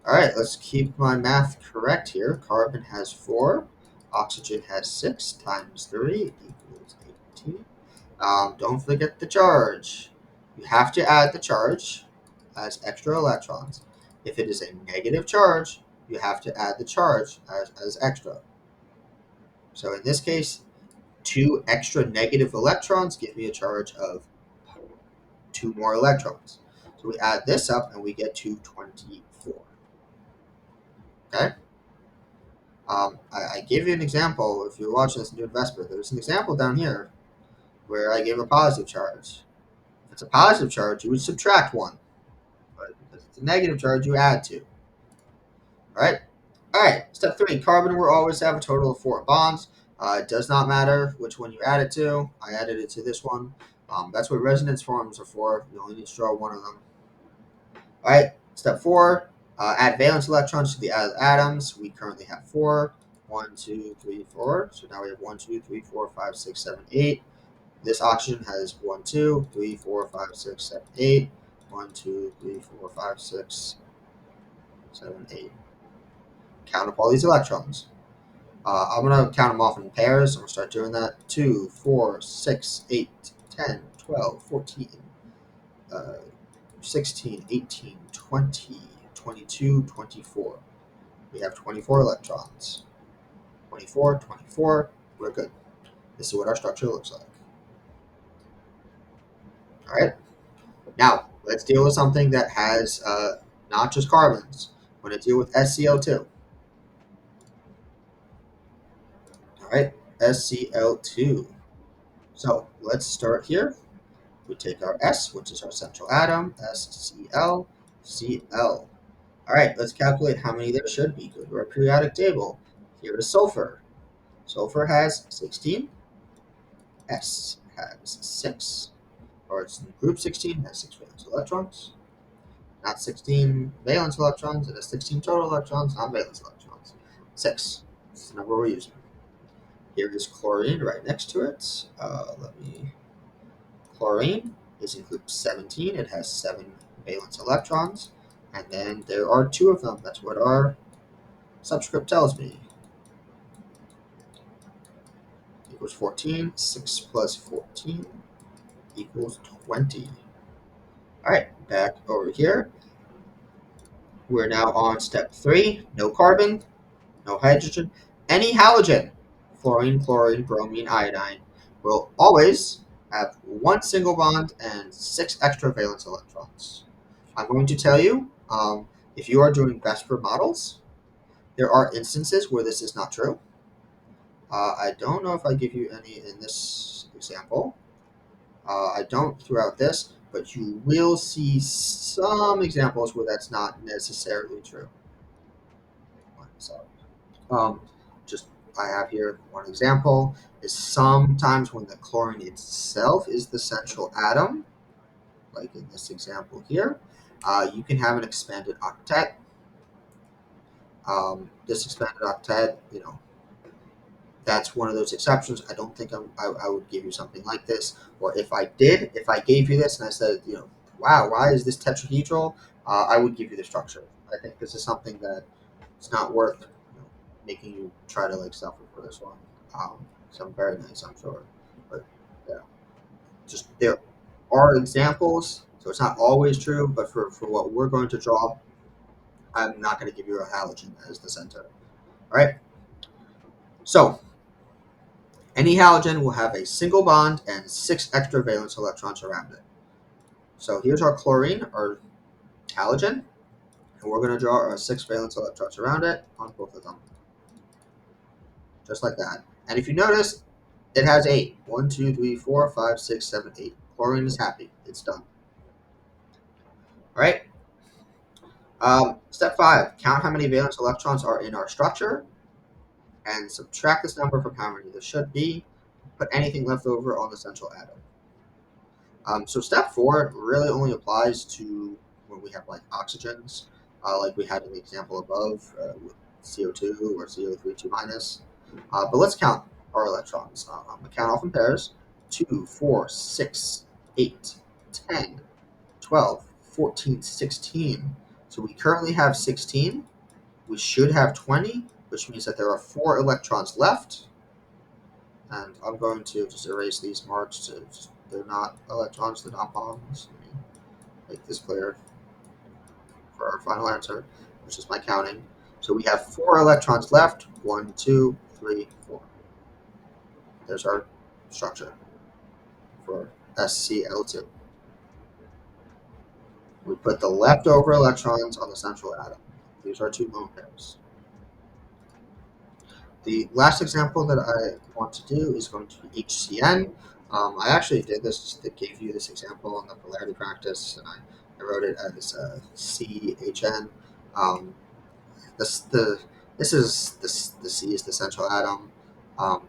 [SPEAKER 1] All right, let's keep my math correct here. Carbon has 4, oxygen has 6 times 3 equals 18. Don't forget the charge. You have to add the charge as extra electrons. If it is a negative charge, you have to add the charge as extra. So in this case, 2 extra negative electrons give me a charge of 2 more electrons. So we add this up and we get to 24. Okay? I gave you an example. If you're watching this new investment, there's an example down here where I gave a positive charge. If it's a positive charge, you would subtract 1. But because it's a negative charge, you add 2. All right? All right, step 3. Carbon will always have a total of 4 bonds. It does not matter which one you add it to. I added it to this one. That's what resonance forms are for. You only need to draw one of them. All right, step 4. Add valence electrons to the atoms. We currently have 4. 1, 2, 3, 4. So now we have 1, 2, 3, 4, 5, 6, 7, 8. This oxygen has 1, 2, 3, 4, 5, 6, 7, 8. 1, 2, 3, 4, 5, 6, 7, 8. Count up all these electrons. I'm going to count them off in pairs. I'm going to start doing that. 2, 4, 6, 8, 10, 12, 14, 16, 18, 20, 22, 24. We have 24 electrons. 24, 24. We're good. This is what our structure looks like. All right. Now, let's deal with something that has not just carbons. We're going to deal with SCl2. All right. SCl2. So let's start here. We take our S, which is our central atom, SCl, Cl. All right, let's calculate how many there should be. Go to our periodic table. Here is sulfur. Sulfur has 16. S has 6. Or it's in group 16, has 6 valence electrons. Not 16 valence electrons, it has 16 total electrons, not valence electrons. 6. That's the number we're using. Here is chlorine right next to it. Chlorine is in group 17. It has 7 valence electrons. And then there are 2 of them. That's what our subscript tells me. Equals 14. 6 plus 14 equals 20. All right, back over here. We're now on step 3. No carbon, no hydrogen, any halogen. Fluorine, chlorine, bromine, iodine will always have 1 single bond and 6 extra valence electrons. I'm going to tell you, if you are doing VSEPR models, There are instances where this is not true. I don't know if I give you any in this example. I don't throughout this, but you will see some examples where that's not necessarily true. So, um, just I have here one example is sometimes when the chlorine itself is the central atom, like in this example here, you can have an expanded octet. This expanded octet, that's one of those exceptions. I don't think I would give you something like this. Or if I did, if I gave you this and I said, wow, why is this tetrahedral? I would give you the structure. I think this is something that it's not worth making you try to like suffer for this one. Some very nice, I'm sure, but yeah, just there are examples, so it's not always true. But for what we're going to draw, I'm not going to give you a halogen as the center. All right. So any halogen will have a single bond and 6 extra valence electrons around it. So here's our chlorine, our halogen, and we're going to draw our 6 valence electrons around it on both of them, just like that. And if you notice, it has 8. 1, 2, 3, 4, 5, 6, 7, 8. Chlorine is happy. It's done. All right. Step 5, count how many valence electrons are in our structure and subtract this number from how many there should be. Put anything left over on the central atom. So step 4 really only applies to when we have like oxygens, like we had in the example above with CO2 or CO3 2 minus. But let's count our electrons. We count off in pairs: 2, 4, 6, 8, 10, 12, 14, 16. So we currently have 16. We should have 20, which means that there are 4 electrons left. And I'm going to just erase these marks. They're not electrons, they're not bonds. Let me make this clear for our final answer, which is my counting. So we have 4 electrons left. 1, 2, 3, 4. There's our structure for SCl2. We put the leftover electrons on the central atom. These are 2 lone pairs. The last example that I want to do is going to be HCN. I actually did this, that gave you this example in the polarity practice, and I wrote it as CHN. Um, this the this is this the C is the central atom. Um,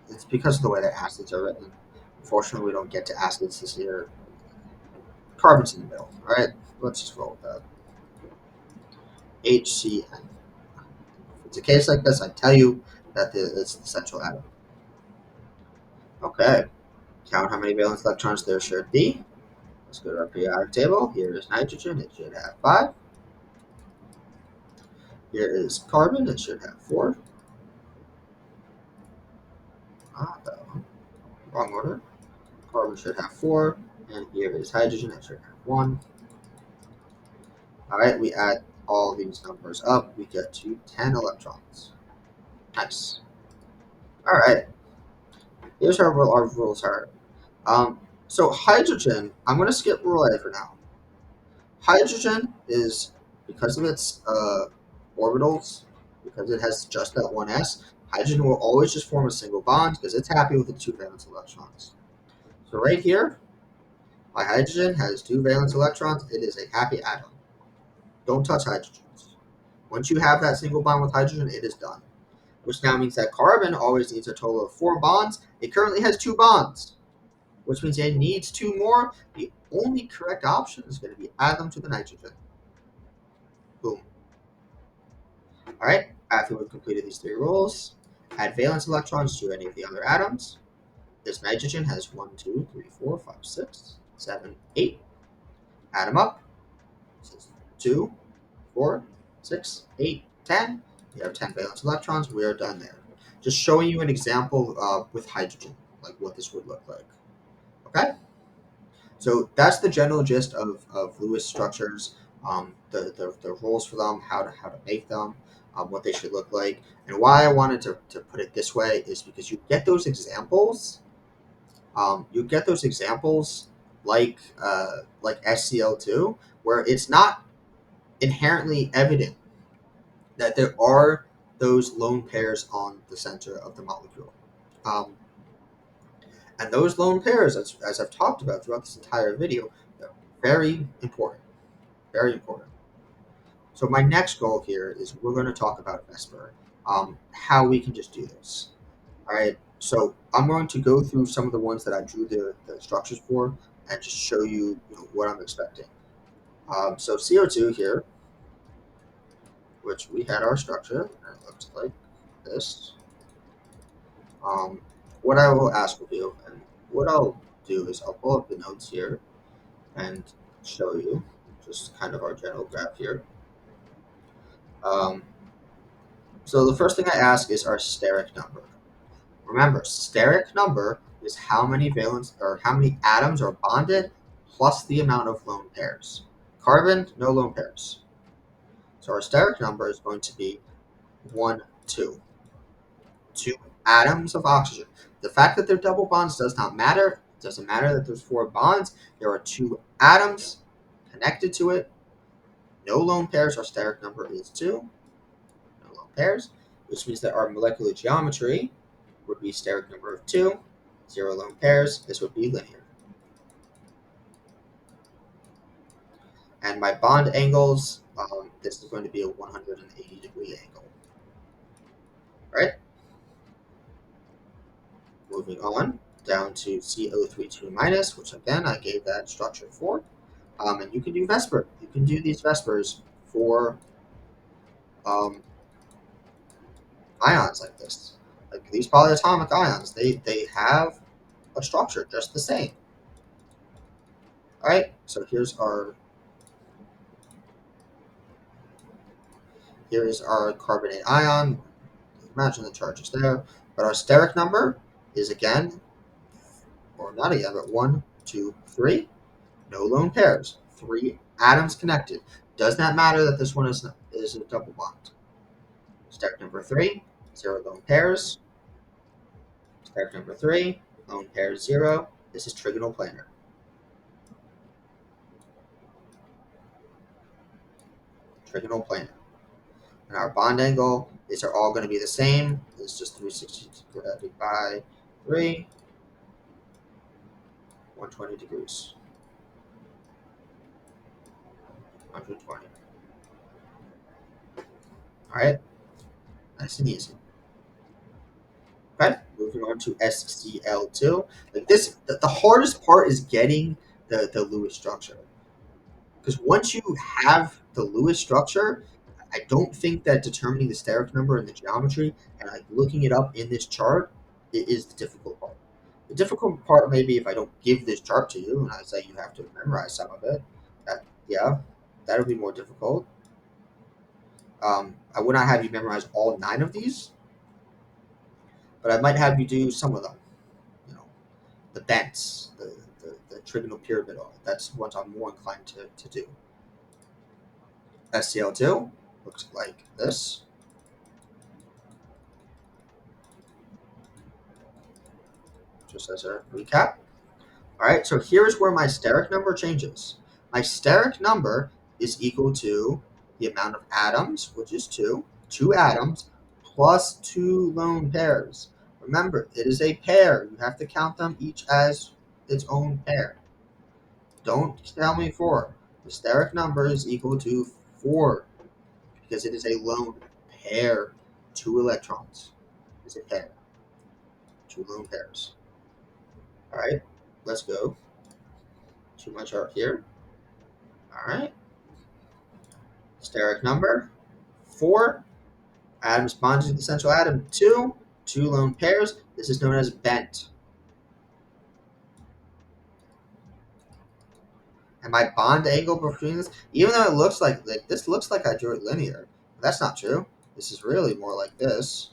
[SPEAKER 1] it's because of the way that acids are written. Unfortunately, we don't get to acids this year. Carbon's in the middle. All right, let's just roll with that. HCN. If it's a case like this, I tell you that it's the central atom. Okay. Count how many valence electrons there should be. Let's go to our periodic table. Here is nitrogen. It should have 5. Here is carbon. It should have 4. No. Wrong order. Carbon should have 4. And here is hydrogen. It should have 1. All right, we add all these numbers up. We get to 10 electrons. Nice. All right, here's how our rules are. So hydrogen, I'm going to skip rule A for now. Hydrogen is, because of its orbitals, because it has just that one s, hydrogen will always just form a single bond because it's happy with its 2 valence electrons. So right here, my hydrogen has 2 valence electrons. It is a happy atom. Don't touch hydrogens. Once you have that single bond with hydrogen, it is done. Which now means that carbon always needs a total of 4 bonds. It currently has 2 bonds, which means it needs 2 more. The only correct option is going to be add them to the nitrogen. Boom. All right, after we've completed these 3 rules, add valence electrons to any of the other atoms. This nitrogen has 1, 2, 3, 4, 5, 6, 7, 8. Add them up. This is 2, 4, 6, 8, 10. You have 10 valence electrons. We are done there. Just showing you an example with hydrogen, like what this would look like. Okay? So that's the general gist of Lewis structures, the rules for them, how to make them, what they should look like. And why I wanted to put it this way is because you get those examples. You get those examples like SCl2, where it's not inherently evident that there are those lone pairs on the center of the molecule. Um, and those lone pairs, as I've talked about throughout this entire video, they're very important. Very important. So my next goal here is we're going to talk about VSEPR, how we can just do this. All right. So I'm going to go through some of the ones that I drew the structures for and just show you, what I'm expecting. So CO2 here, which we had our structure, and it looks like this. Um, what I will ask of you, and what I'll do is I'll pull up the notes here and show you just kind of our general graph here. Um, so the first thing I ask is our steric number. Remember, steric number is how many valence or how many atoms are bonded plus the amount of lone pairs. Carbon, no lone pairs. So our steric number is going to be 1, 2. 2 atoms of oxygen. The fact that they're double bonds does not matter. It doesn't matter that there's 4 bonds. There are 2 atoms connected to it. No lone pairs. Our steric number is 2. No lone pairs, which means that our molecular geometry would be steric number of 2, 0 lone pairs. This would be linear. And my bond angles, this is going to be a 180-degree angle. Right? Moving on down to CO32 minus, which again I gave that structure for. And you can do VSEPR. You can do these VSEPRs for um, ions like this. Like these polyatomic ions, they have a structure just the same. All right, so here's our carbonate ion. Imagine the charge is there, but our steric number is again, or not again, but 1, 2, 3. No lone pairs. 3 atoms connected. Does not matter that this one is a double bond. Steric number 3, 0 lone pairs. Steric number 3, lone pairs 0. This is trigonal planar. Trigonal planar. And our bond angle, these are all going to be the same. It's just 360 divided by 3, 120 degrees. 120. All right, nice and easy. Okay, moving on to SCl2. Like this, the hardest part is getting the Lewis structure. Because once you have the Lewis structure, I don't think that determining the steric number and the geometry and like looking it up in this chart is the difficult part. The difficult part may be if I don't give this chart to you and I say you have to memorize some of it. Yeah, that would be more difficult. I would not have you memorize all 9 of these, but I might have you do some of them. You know, the bents, the trigonal pyramidal. That's what I'm more inclined to do. SCl2 looks like this. Just as a recap. All right, so here's where my steric number changes. My steric number is equal to the amount of atoms, which is 2 atoms, plus 2 lone pairs. Remember, it is a pair. You have to count them each as its own pair. Don't tell me 4. The steric number is equal to 4 because it is a lone pair. 2 electrons is a pair. 2 lone pairs. All right, let's go to my chart here. All right, steric number 4, atoms bonded to the central atom 2, 2 lone pairs. This is known as bent. And my bond angle between this, even though it looks like this looks like I drew it linear, that's not true. This is really more like this,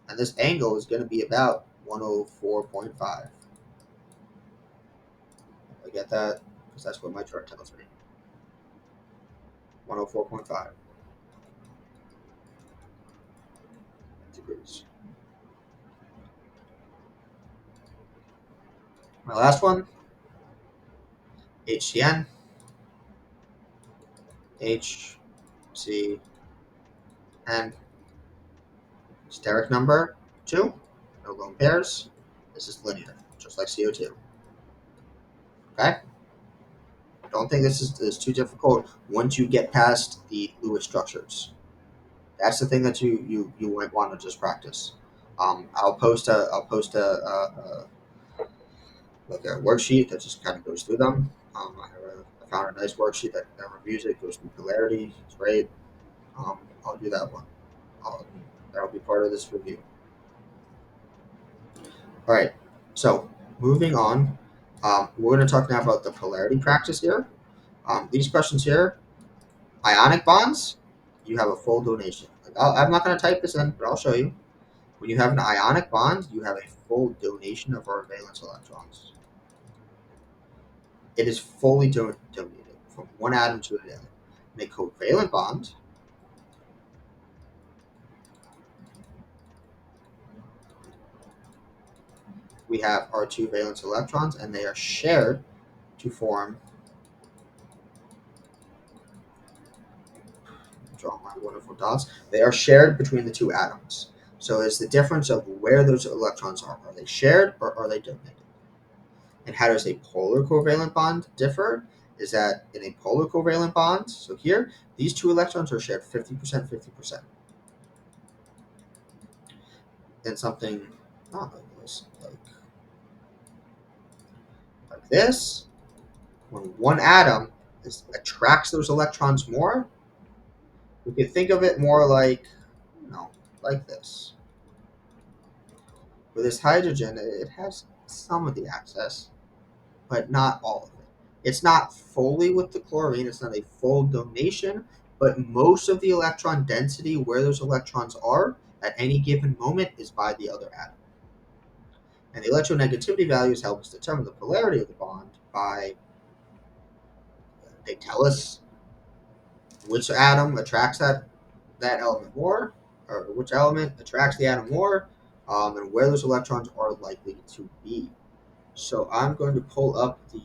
[SPEAKER 1] and this angle is going to be about 104.5. I get that because that's what my chart tells me. 104.5 degrees. My last one, HCN, HCN. And steric number 2, no lone pairs. This is linear, just like CO2. Okay? Don't think this is too difficult once you get past the Lewis structures. That's the thing that you might want to just practice. I'll post a like a worksheet that just kind of goes through them. I found a nice worksheet that reviews it, goes through polarity. It's great. I'll do that one. I'll, that'll be part of this review. All right. So moving on, we're going to talk now about the polarity practice here. These questions here, ionic bonds, you have a full donation. I'm not going to type this in, but I'll show you. When you have an ionic bond, you have a full donation of our valence electrons. It is fully donated from one atom to another. In a covalent bond, we have our two valence electrons, and they are shared to form, draw my wonderful dots, they are shared between the two atoms. So it's the difference of where those electrons are. Are they shared or are they donated? And how does a polar covalent bond differ? Is that in a polar covalent bond, so here, these two electrons are shared 50%, 50%. And something not like this, like this, when one atom attracts those electrons more, we can think of it more like, like this. With this hydrogen, it has some of the access, but not all of it. It's not fully with the chlorine, it's not a full donation, but most of the electron density where those electrons are at any given moment is by the other atom. And the electronegativity values help us determine the polarity of the bond by, they tell us which atom attracts that element more, or which element attracts the atom more, and where those electrons are likely to be. So I'm going to pull up the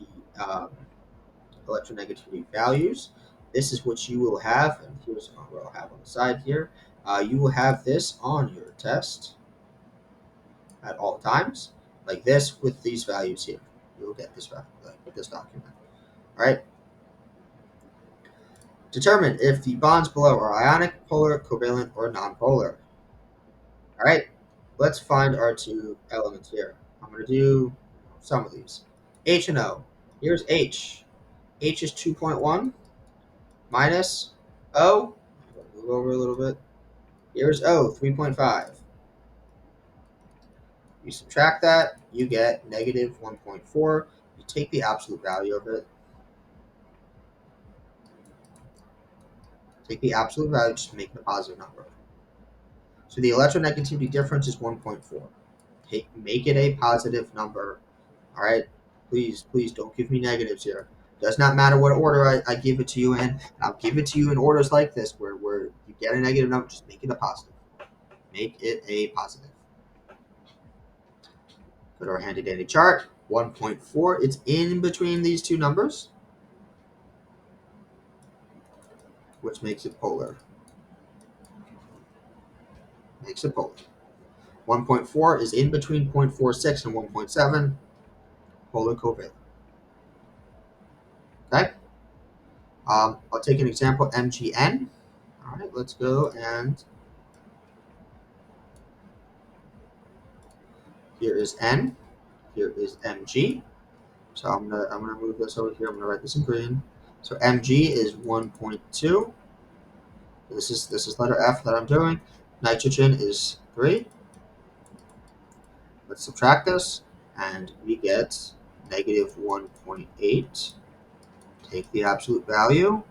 [SPEAKER 1] electronegativity values. This is what you will have, and here's what I'll have on the side here. You will have this on your test at all times, like this with these values here. You'll get this like this document. All right. Determine if the bonds below are ionic, polar, covalent, or nonpolar. All right. Let's find our two elements here. I'm going to do some of these. H and O. Here's H. H is 2.1 minus O. Move over a little bit. Here's O, 3.5. You subtract that, you get negative 1.4. You take the absolute value of it. Take the absolute value, just make it a positive number. So the electronegativity difference is 1.4. Make it a positive number. All right? Please don't give me negatives here. Does not matter what order I give it to you in. I'll give it to you in orders like this where you get a negative number, just make it a positive. Make it a positive. Go to our handy dandy chart. 1.4. It's in between these two numbers, which makes it polar. Makes it polar. 1.4 is in between 0.46 and 1.7. Polar covalent. Okay. I'll take an example, MgN. All right, let's go, and here is N. Here is Mg. So I'm gonna move this over here. I'm gonna write this in green. So Mg is 1.2. This is letter F that I'm doing. Nitrogen is 3. Let's subtract this, and we get negative 1.8. Take the absolute value.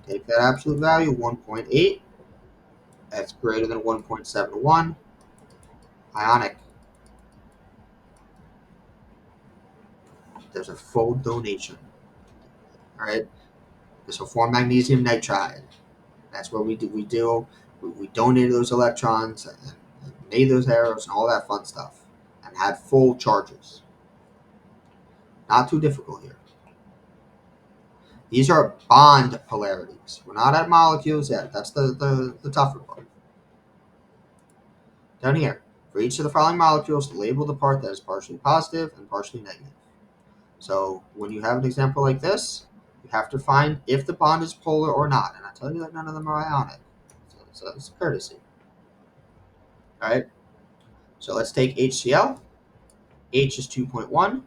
[SPEAKER 1] Take that absolute value, 1.8. That's greater than 1.71. Ionic. There's a full donation. All right. This will form magnesium nitride. That's what we donated those electrons and made those arrows and all that fun stuff, and had full charges. Not too difficult here. These are bond polarities. We're not at molecules yet. That's the tougher part. Down here, for each of the following molecules, label the part that is partially positive and partially negative. So when you have an example like this, you have to find if the bond is polar or not. And I tell you that none of them are ionic. So it's a courtesy. All right. So let's take HCl. H is 2.1.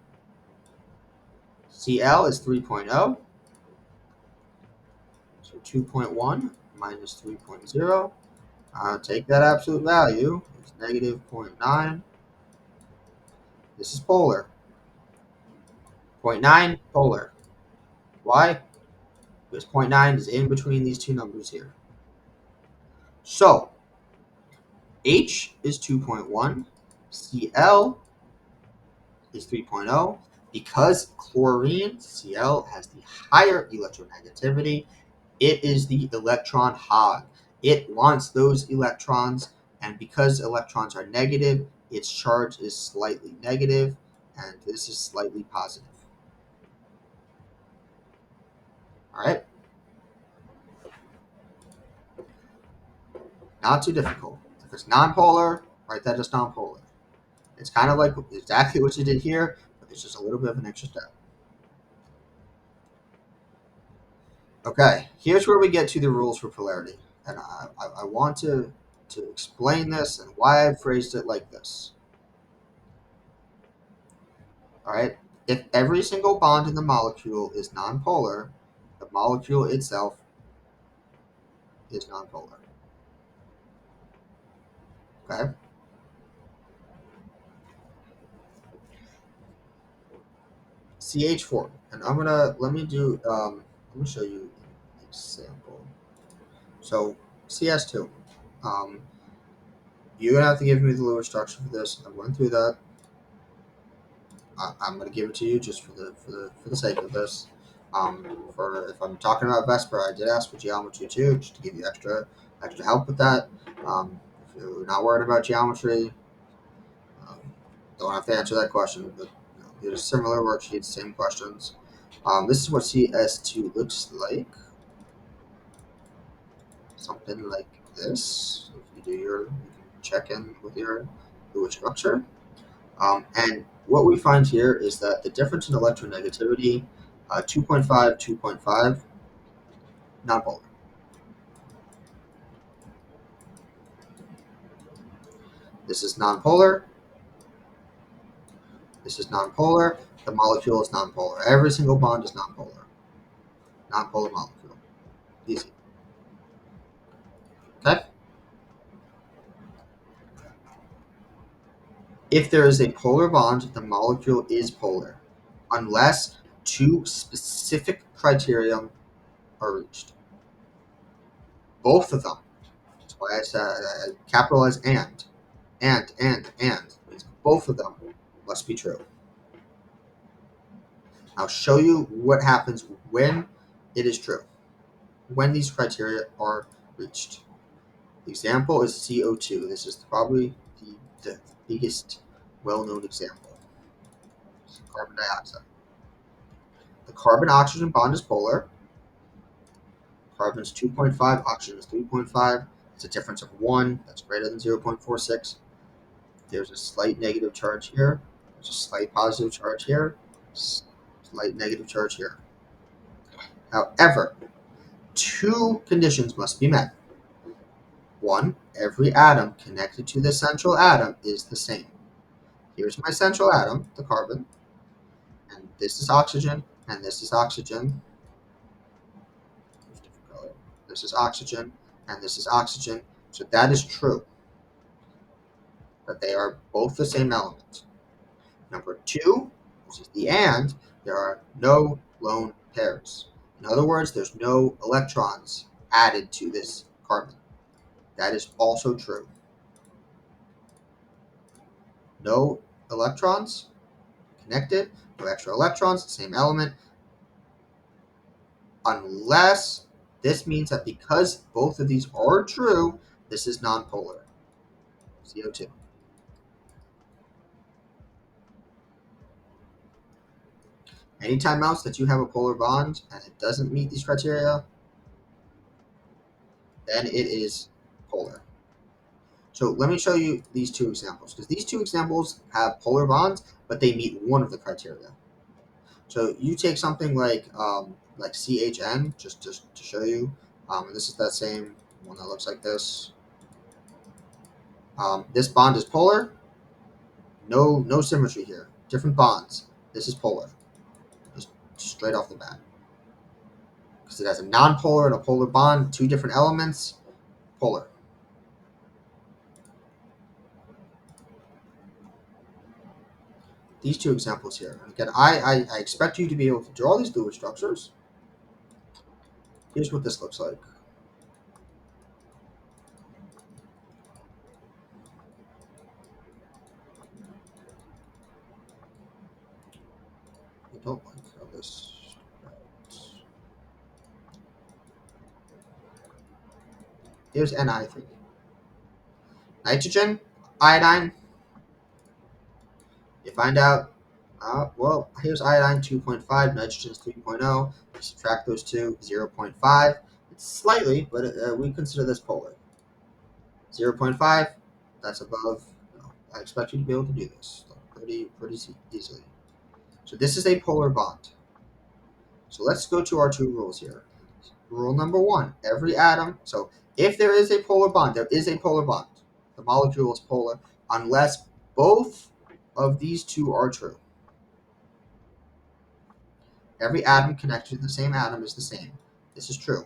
[SPEAKER 1] Cl is 3.0. So 2.1 minus 3.0. Take that absolute value. It's negative 0.9. This is polar. 0.9 polar. Why? Because 0.9 is in between these two numbers here. So H is 2.1. Cl is 3.0. Because chlorine, Cl, has the higher electronegativity, it is the electron hog. It wants those electrons, and because electrons are negative, its charge is slightly negative, and this is slightly positive. All right? Not too difficult. If it's nonpolar, write that as nonpolar. It's kind of like exactly what you did here, but it's just a little bit of an extra step. Okay, here's where we get to the rules for polarity. And I want to explain this and why I phrased it like this. All right, if every single bond in the molecule is nonpolar, the molecule itself is nonpolar. Okay, CH4, and I'm gonna show you an example. So CS2, um, you're gonna have to give me the Lewis structure for this. I went through that. I'm gonna give it to you just for the sake of this. For if I'm talking about Vesper, I did ask for geometry too, just to give you extra help with that. If you're not worried about geometry, um, don't have to answer that question. But there's similar worksheets, same questions. This is what CS2 looks like. Something like this. If you can check in with your Lewis structure. And what we find here is that the difference in electronegativity, 2.5, 2.5, nonpolar. This is nonpolar. This is nonpolar. The molecule is nonpolar. Every single bond is nonpolar. Nonpolar molecule. Easy. Okay? If there is a polar bond, the molecule is polar, unless two specific criteria are reached. Both of them. That's why I said capitalize and. Means both of them must be true. I'll show you what happens when it is true, when these criteria are reached. The example is CO2. This is probably the biggest well-known example. Carbon dioxide. The carbon-oxygen bond is polar. Carbon is 2.5, oxygen is 3.5. It's a difference of 1. That's greater than 0.46. There's a slight negative charge here. There's a slight positive charge here. Slight negative charge here. However, two conditions must be met. One, every atom connected to the central atom is the same. Here's my central atom, the carbon, and this is oxygen, and this is oxygen. This is oxygen, and this is oxygen. So that is true, that they are both the same element. Number two, which is the and, there are no lone pairs. In other words, there's no electrons added to this carbon. That is also true. No electrons connected, no extra electrons, same element, unless this means that because both of these are true, this is nonpolar. CO2. Anytime else that you have a polar bond and it doesn't meet these criteria, then it is polar. So let me show you these two examples, because these two examples have polar bonds, but they meet one of the criteria. So you take something like CHN, just to show you, and this is that same one that looks like this. This bond is polar. No symmetry here. Different bonds. This is polar, just straight off the bat, because it has a nonpolar and a polar bond, two different elements, polar. These two examples here. And again, I expect you to be able to draw these Lewis structures. Here's what this looks like. I don't like how this. Here's Ni3. Nitrogen, iodine. You find out, well, here's iodine 2.5, nitrogen is 3.0. You subtract those two, 0.5. It's slightly, but we consider this polar. 0.5, that's above. I expect you to be able to do this pretty easily. So this is a polar bond. So let's go to our two rules here. Rule number one, every atom, so if there is a polar bond, there is a polar bond. The molecule is polar unless both of these two are true. Every atom connected to the same atom is the same. This is true.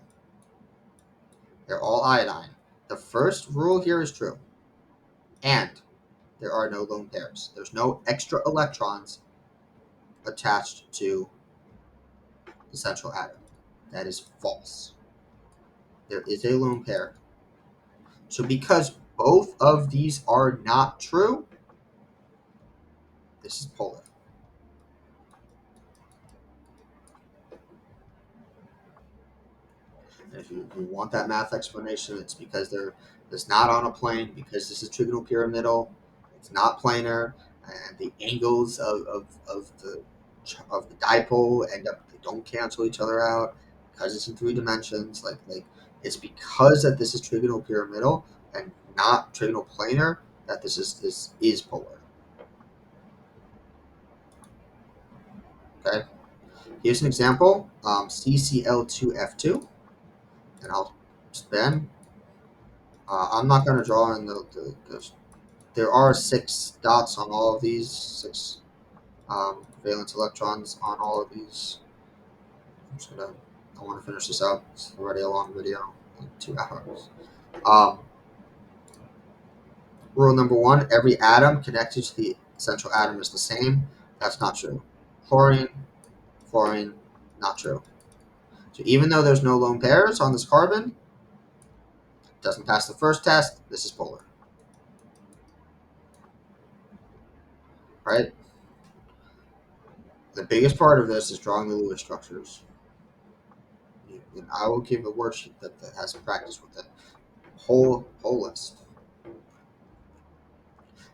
[SPEAKER 1] They're all iodine. The first rule here is true. And there are no lone pairs. There's no extra electrons attached to the central atom. That is false. There is a lone pair. So because both of these are not true, this is polar. And if you want that math explanation, it's because it's not on a plane, because this is trigonal pyramidal, it's not planar, and the angles of the dipole end up, they don't cancel each other out because it's in three dimensions. Like it's because that this is trigonal pyramidal and not trigonal planar that this is polar. Okay. Here's an example, CCl2F2, and I'll spin. I'm not going to draw in there are 6 dots on all of these, 6 valence electrons on all of these. I want to finish this out. It's already a long video, like 2 hours. Um, Rule number one, every atom connected to the central atom is the same. That's not true. Chlorine, fluorine, not true. So even though there's no lone pairs on this carbon, doesn't pass the first test, this is polar. Right? The biggest part of this is drawing the Lewis structures. And I will give a worksheet that has practice with it. Whole list.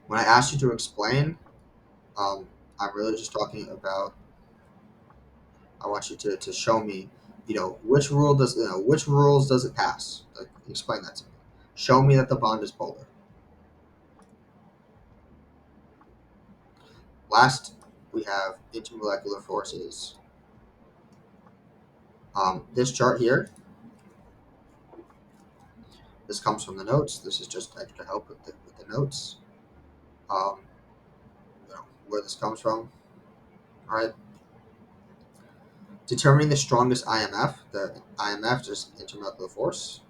[SPEAKER 1] When I asked you to explain, I'm really just talking about. I want you to show me, which rules does it pass? Like, explain that to me. Show me that the bond is polar. Last, we have intermolecular forces. This chart here, this comes from the notes. This is just extra help with the notes. Um, where this comes from. All right. Determining the strongest IMF. The IMF is intermolecular force.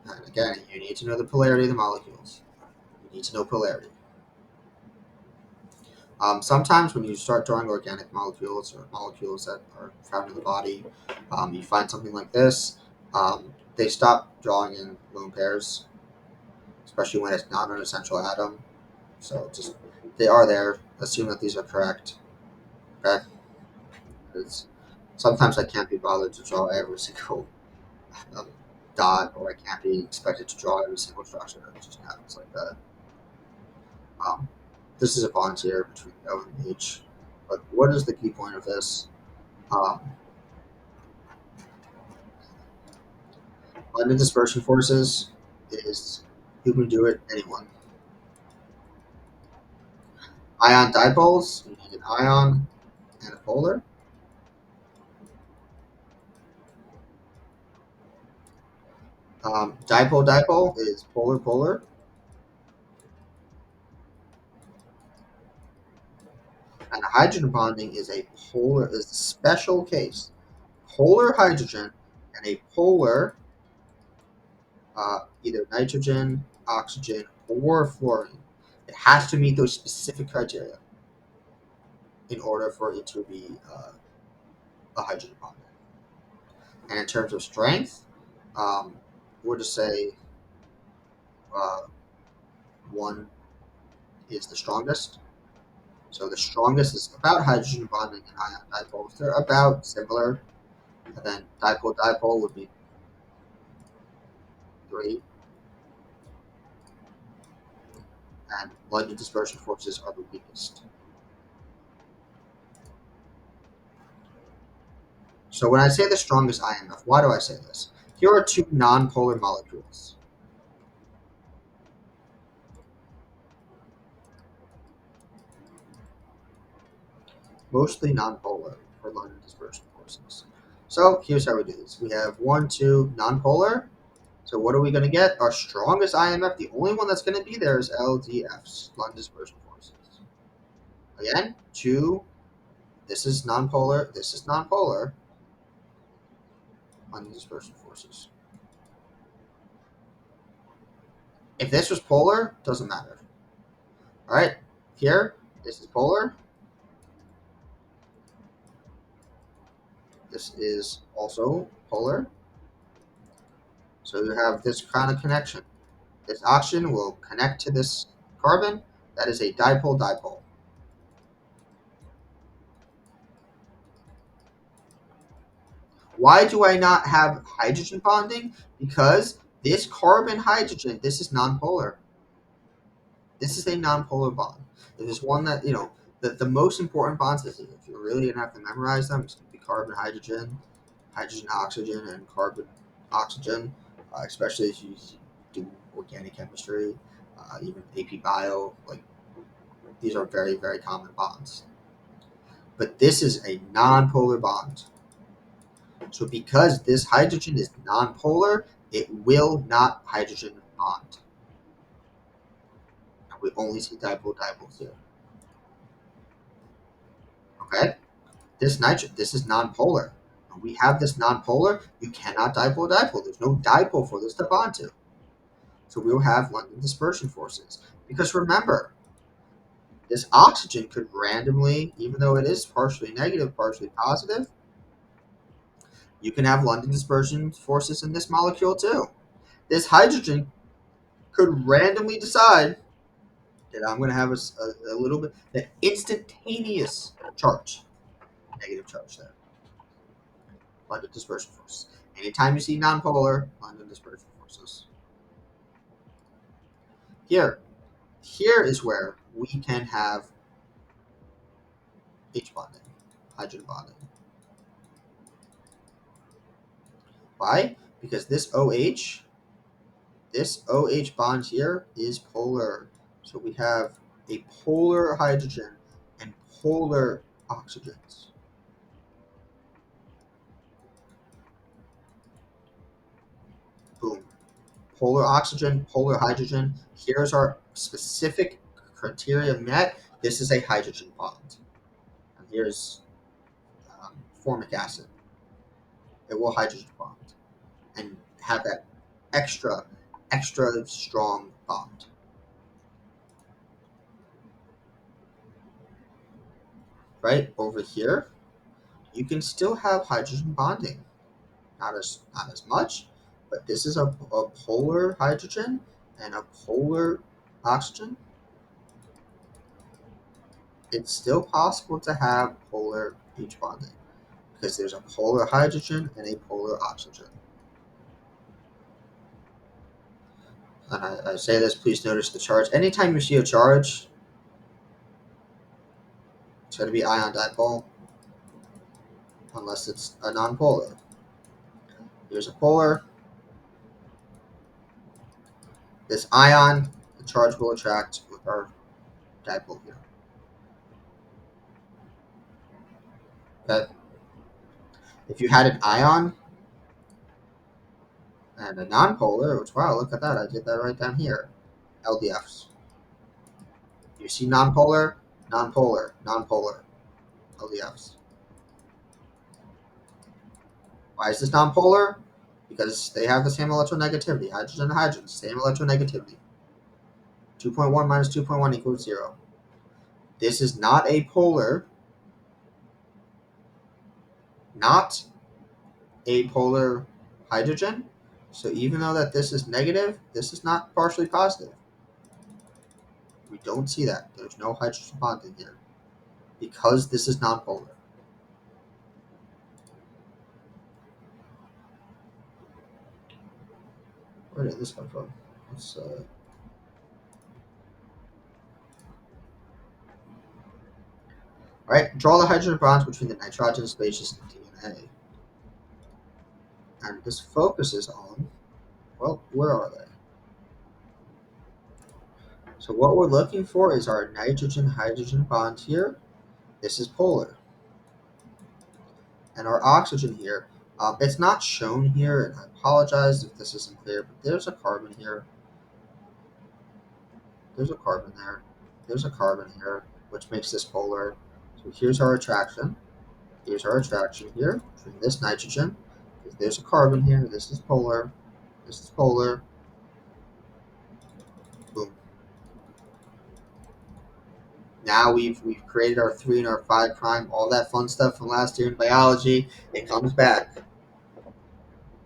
[SPEAKER 1] And again, you need to know the polarity of the molecules. You need to know polarity. Sometimes when you start drawing organic molecules or molecules that are found in the body, you find something like this. They stop drawing in lone pairs, especially when it's not an essential atom. So just they are there. Assume that these are correct. Okay. It's, sometimes I can't be bothered to draw every single um, dot, or I can't be expected to draw every single structure. It just happens like that. Um, this is a bond here between O and H. But what is the key point of this? Um, London dispersion forces is who can do it? Anyone. Ion dipoles, you need an ion and a polar. Dipole dipole is polar polar, and a hydrogen bonding is a special case. Polar hydrogen and a polar either nitrogen, oxygen, or fluorine. It has to meet those specific criteria in order for it to be a hydrogen bond. And in terms of strength, we'll just say uh, one is the strongest. So the strongest is about hydrogen bonding and ion dipoles. They're about similar. And then dipole dipole would be 3, and London dispersion forces are the weakest. So when I say the strongest IMF, why do I say this? Here are two nonpolar molecules, mostly nonpolar for London dispersion forces. So here's how we do this. We have 1, 2 nonpolar. So what are we going to get? Our strongest IMF, the only one that's going to be there is LDFs, London dispersion forces. Again, 2, this is nonpolar, this is nonpolar, London dispersion forces. If this was polar, doesn't matter. All right, here, this is polar. This is also polar. So you have this kind of connection. This oxygen will connect to this carbon. That is a dipole dipole. Why do I not have hydrogen bonding? Because this carbon hydrogen, this is nonpolar. This is a nonpolar bond. It is one that, the most important bonds, if you're really going to have to memorize them, it's going to be carbon hydrogen, hydrogen oxygen, and carbon oxygen, especially if you do organic chemistry, even AP Bio. Like, these are very, very common bonds. But this is a nonpolar bond. So because this hydrogen is nonpolar, it will not hydrogen bond. And we only see dipole dipoles here. Okay? This is nonpolar. When we have this nonpolar, you cannot dipole dipole. There's no dipole for this to bond to. So we'll have London dispersion forces. Because remember, this oxygen could randomly, even though it is partially negative, partially positive, you can have London dispersion forces in this molecule too. This hydrogen could randomly decide that I'm going to have a little bit, that instantaneous charge, negative charge there, London dispersion forces. Anytime you see nonpolar, London dispersion forces. Here, here is where we can have H bonding, hydrogen bonding. Why? Because this OH bond here is polar. So we have a polar hydrogen and polar oxygens. Boom. Polar oxygen, polar hydrogen. Here's our specific criteria met. This is a hydrogen bond. And here's formic acid. It will hydrogen bond and have that extra, extra strong bond. Right over here, you can still have hydrogen bonding. Not as much, but this is a polar hydrogen and a polar oxygen. It's still possible to have polar H bonding because there's a polar hydrogen and a polar oxygen. And I say this, please notice the charge. Anytime you see a charge, It's going to be ion dipole unless it's a nonpolar. Here's a polar. This ion, the charge will attract with our dipole here. Okay. If you had an ion and a nonpolar, which, wow, look at that. I did that right down here. LDFs. You see nonpolar, nonpolar, nonpolar, LDFs. Why is this nonpolar? Because they have the same electronegativity. Hydrogen and hydrogen, same electronegativity. 2.1 minus 2.1 equals 0. This is not a polar, not a polar hydrogen. So even though that this is negative, this is not partially positive. We don't see that. There's no hydrogen bonding here because this is nonpolar. Where did this come from? Let's, all right, draw the hydrogen bonds between the nitrogen spaces in DNA. And this focuses on, well, where are they? So what we're looking for is our nitrogen-hydrogen bond here. This is polar. And our oxygen here, it's not shown here, and I apologize if this isn't clear, but there's a carbon here. There's a carbon there. There's a carbon here, which makes this polar. So here's our attraction. Here's our attraction here between this nitrogen. There's a carbon here. This is polar. This is polar. Boom. Now we've created our 3 and our 5 prime, all that fun stuff from last year in biology. It comes back.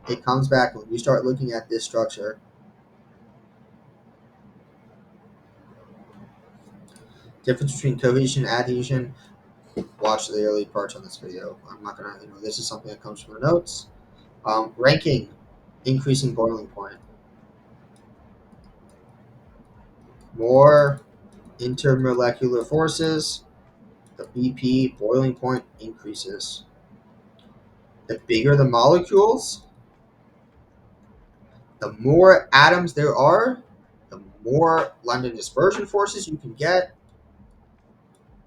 [SPEAKER 1] It comes back when you start looking at this structure. Difference between cohesion and adhesion. Watch the early parts on this video. I'm not gonna, this is something that comes from the notes. Ranking, increasing boiling point. More intermolecular forces, the BP boiling point increases. The bigger the molecules, the more atoms there are, the more London dispersion forces you can get,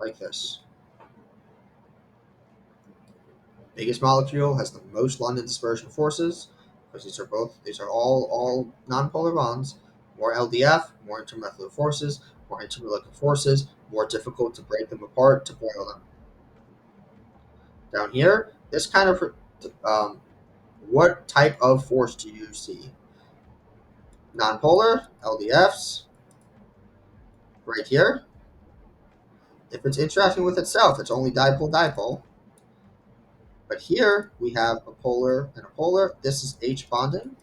[SPEAKER 1] like this. Biggest molecule has the most London dispersion forces because these are all nonpolar bonds. More LDF, more intermolecular forces, more difficult to break them apart to boil them. Down here, this kind of what type of force do you see? Nonpolar, LDFs, right here. If it's interacting with itself, it's only dipole-dipole. But here we have a polar and a polar. This is H bonding.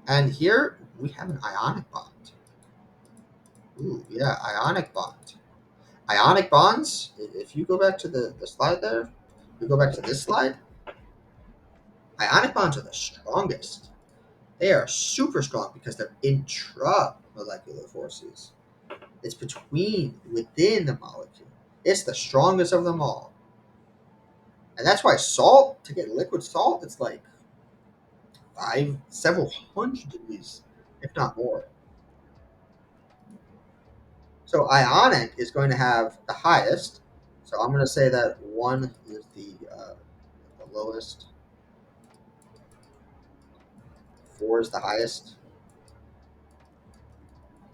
[SPEAKER 1] And here we have an ionic bond. Ooh, yeah, ionic bond. Ionic bonds, if you go back to the slide there, you go back to this slide, ionic bonds are the strongest. They are super strong because they're intramolecular forces. It's within the molecule. It's the strongest of them all. And that's why salt, to get liquid salt, it's like several hundred degrees, if not more. So ionic is going to have the highest. So I'm going to say that 1 is the lowest, 4 is the highest.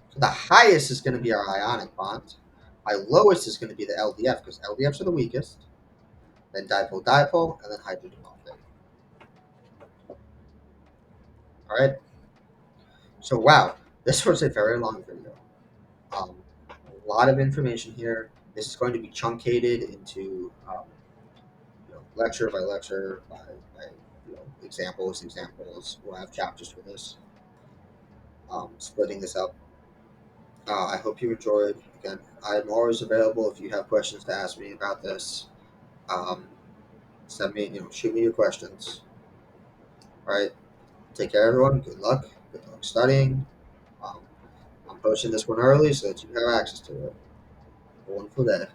[SPEAKER 1] So the highest is going to be our ionic bond. My lowest is going to be the LDF because LDFs are the weakest. Then dipole-dipole, and then hydrogen bonding. All right. So wow, this was a very long video. A lot of information here. This is going to be truncated into lecture by lecture by examples. We'll have chapters for this. Splitting this up. I hope you enjoyed. Again, I'm always available if you have questions to ask me about this. Um, shoot me your questions. All right. Take care, everyone. Good luck. Good luck studying. Um, I'm posting this one early so that you have access to it. Wonderful day.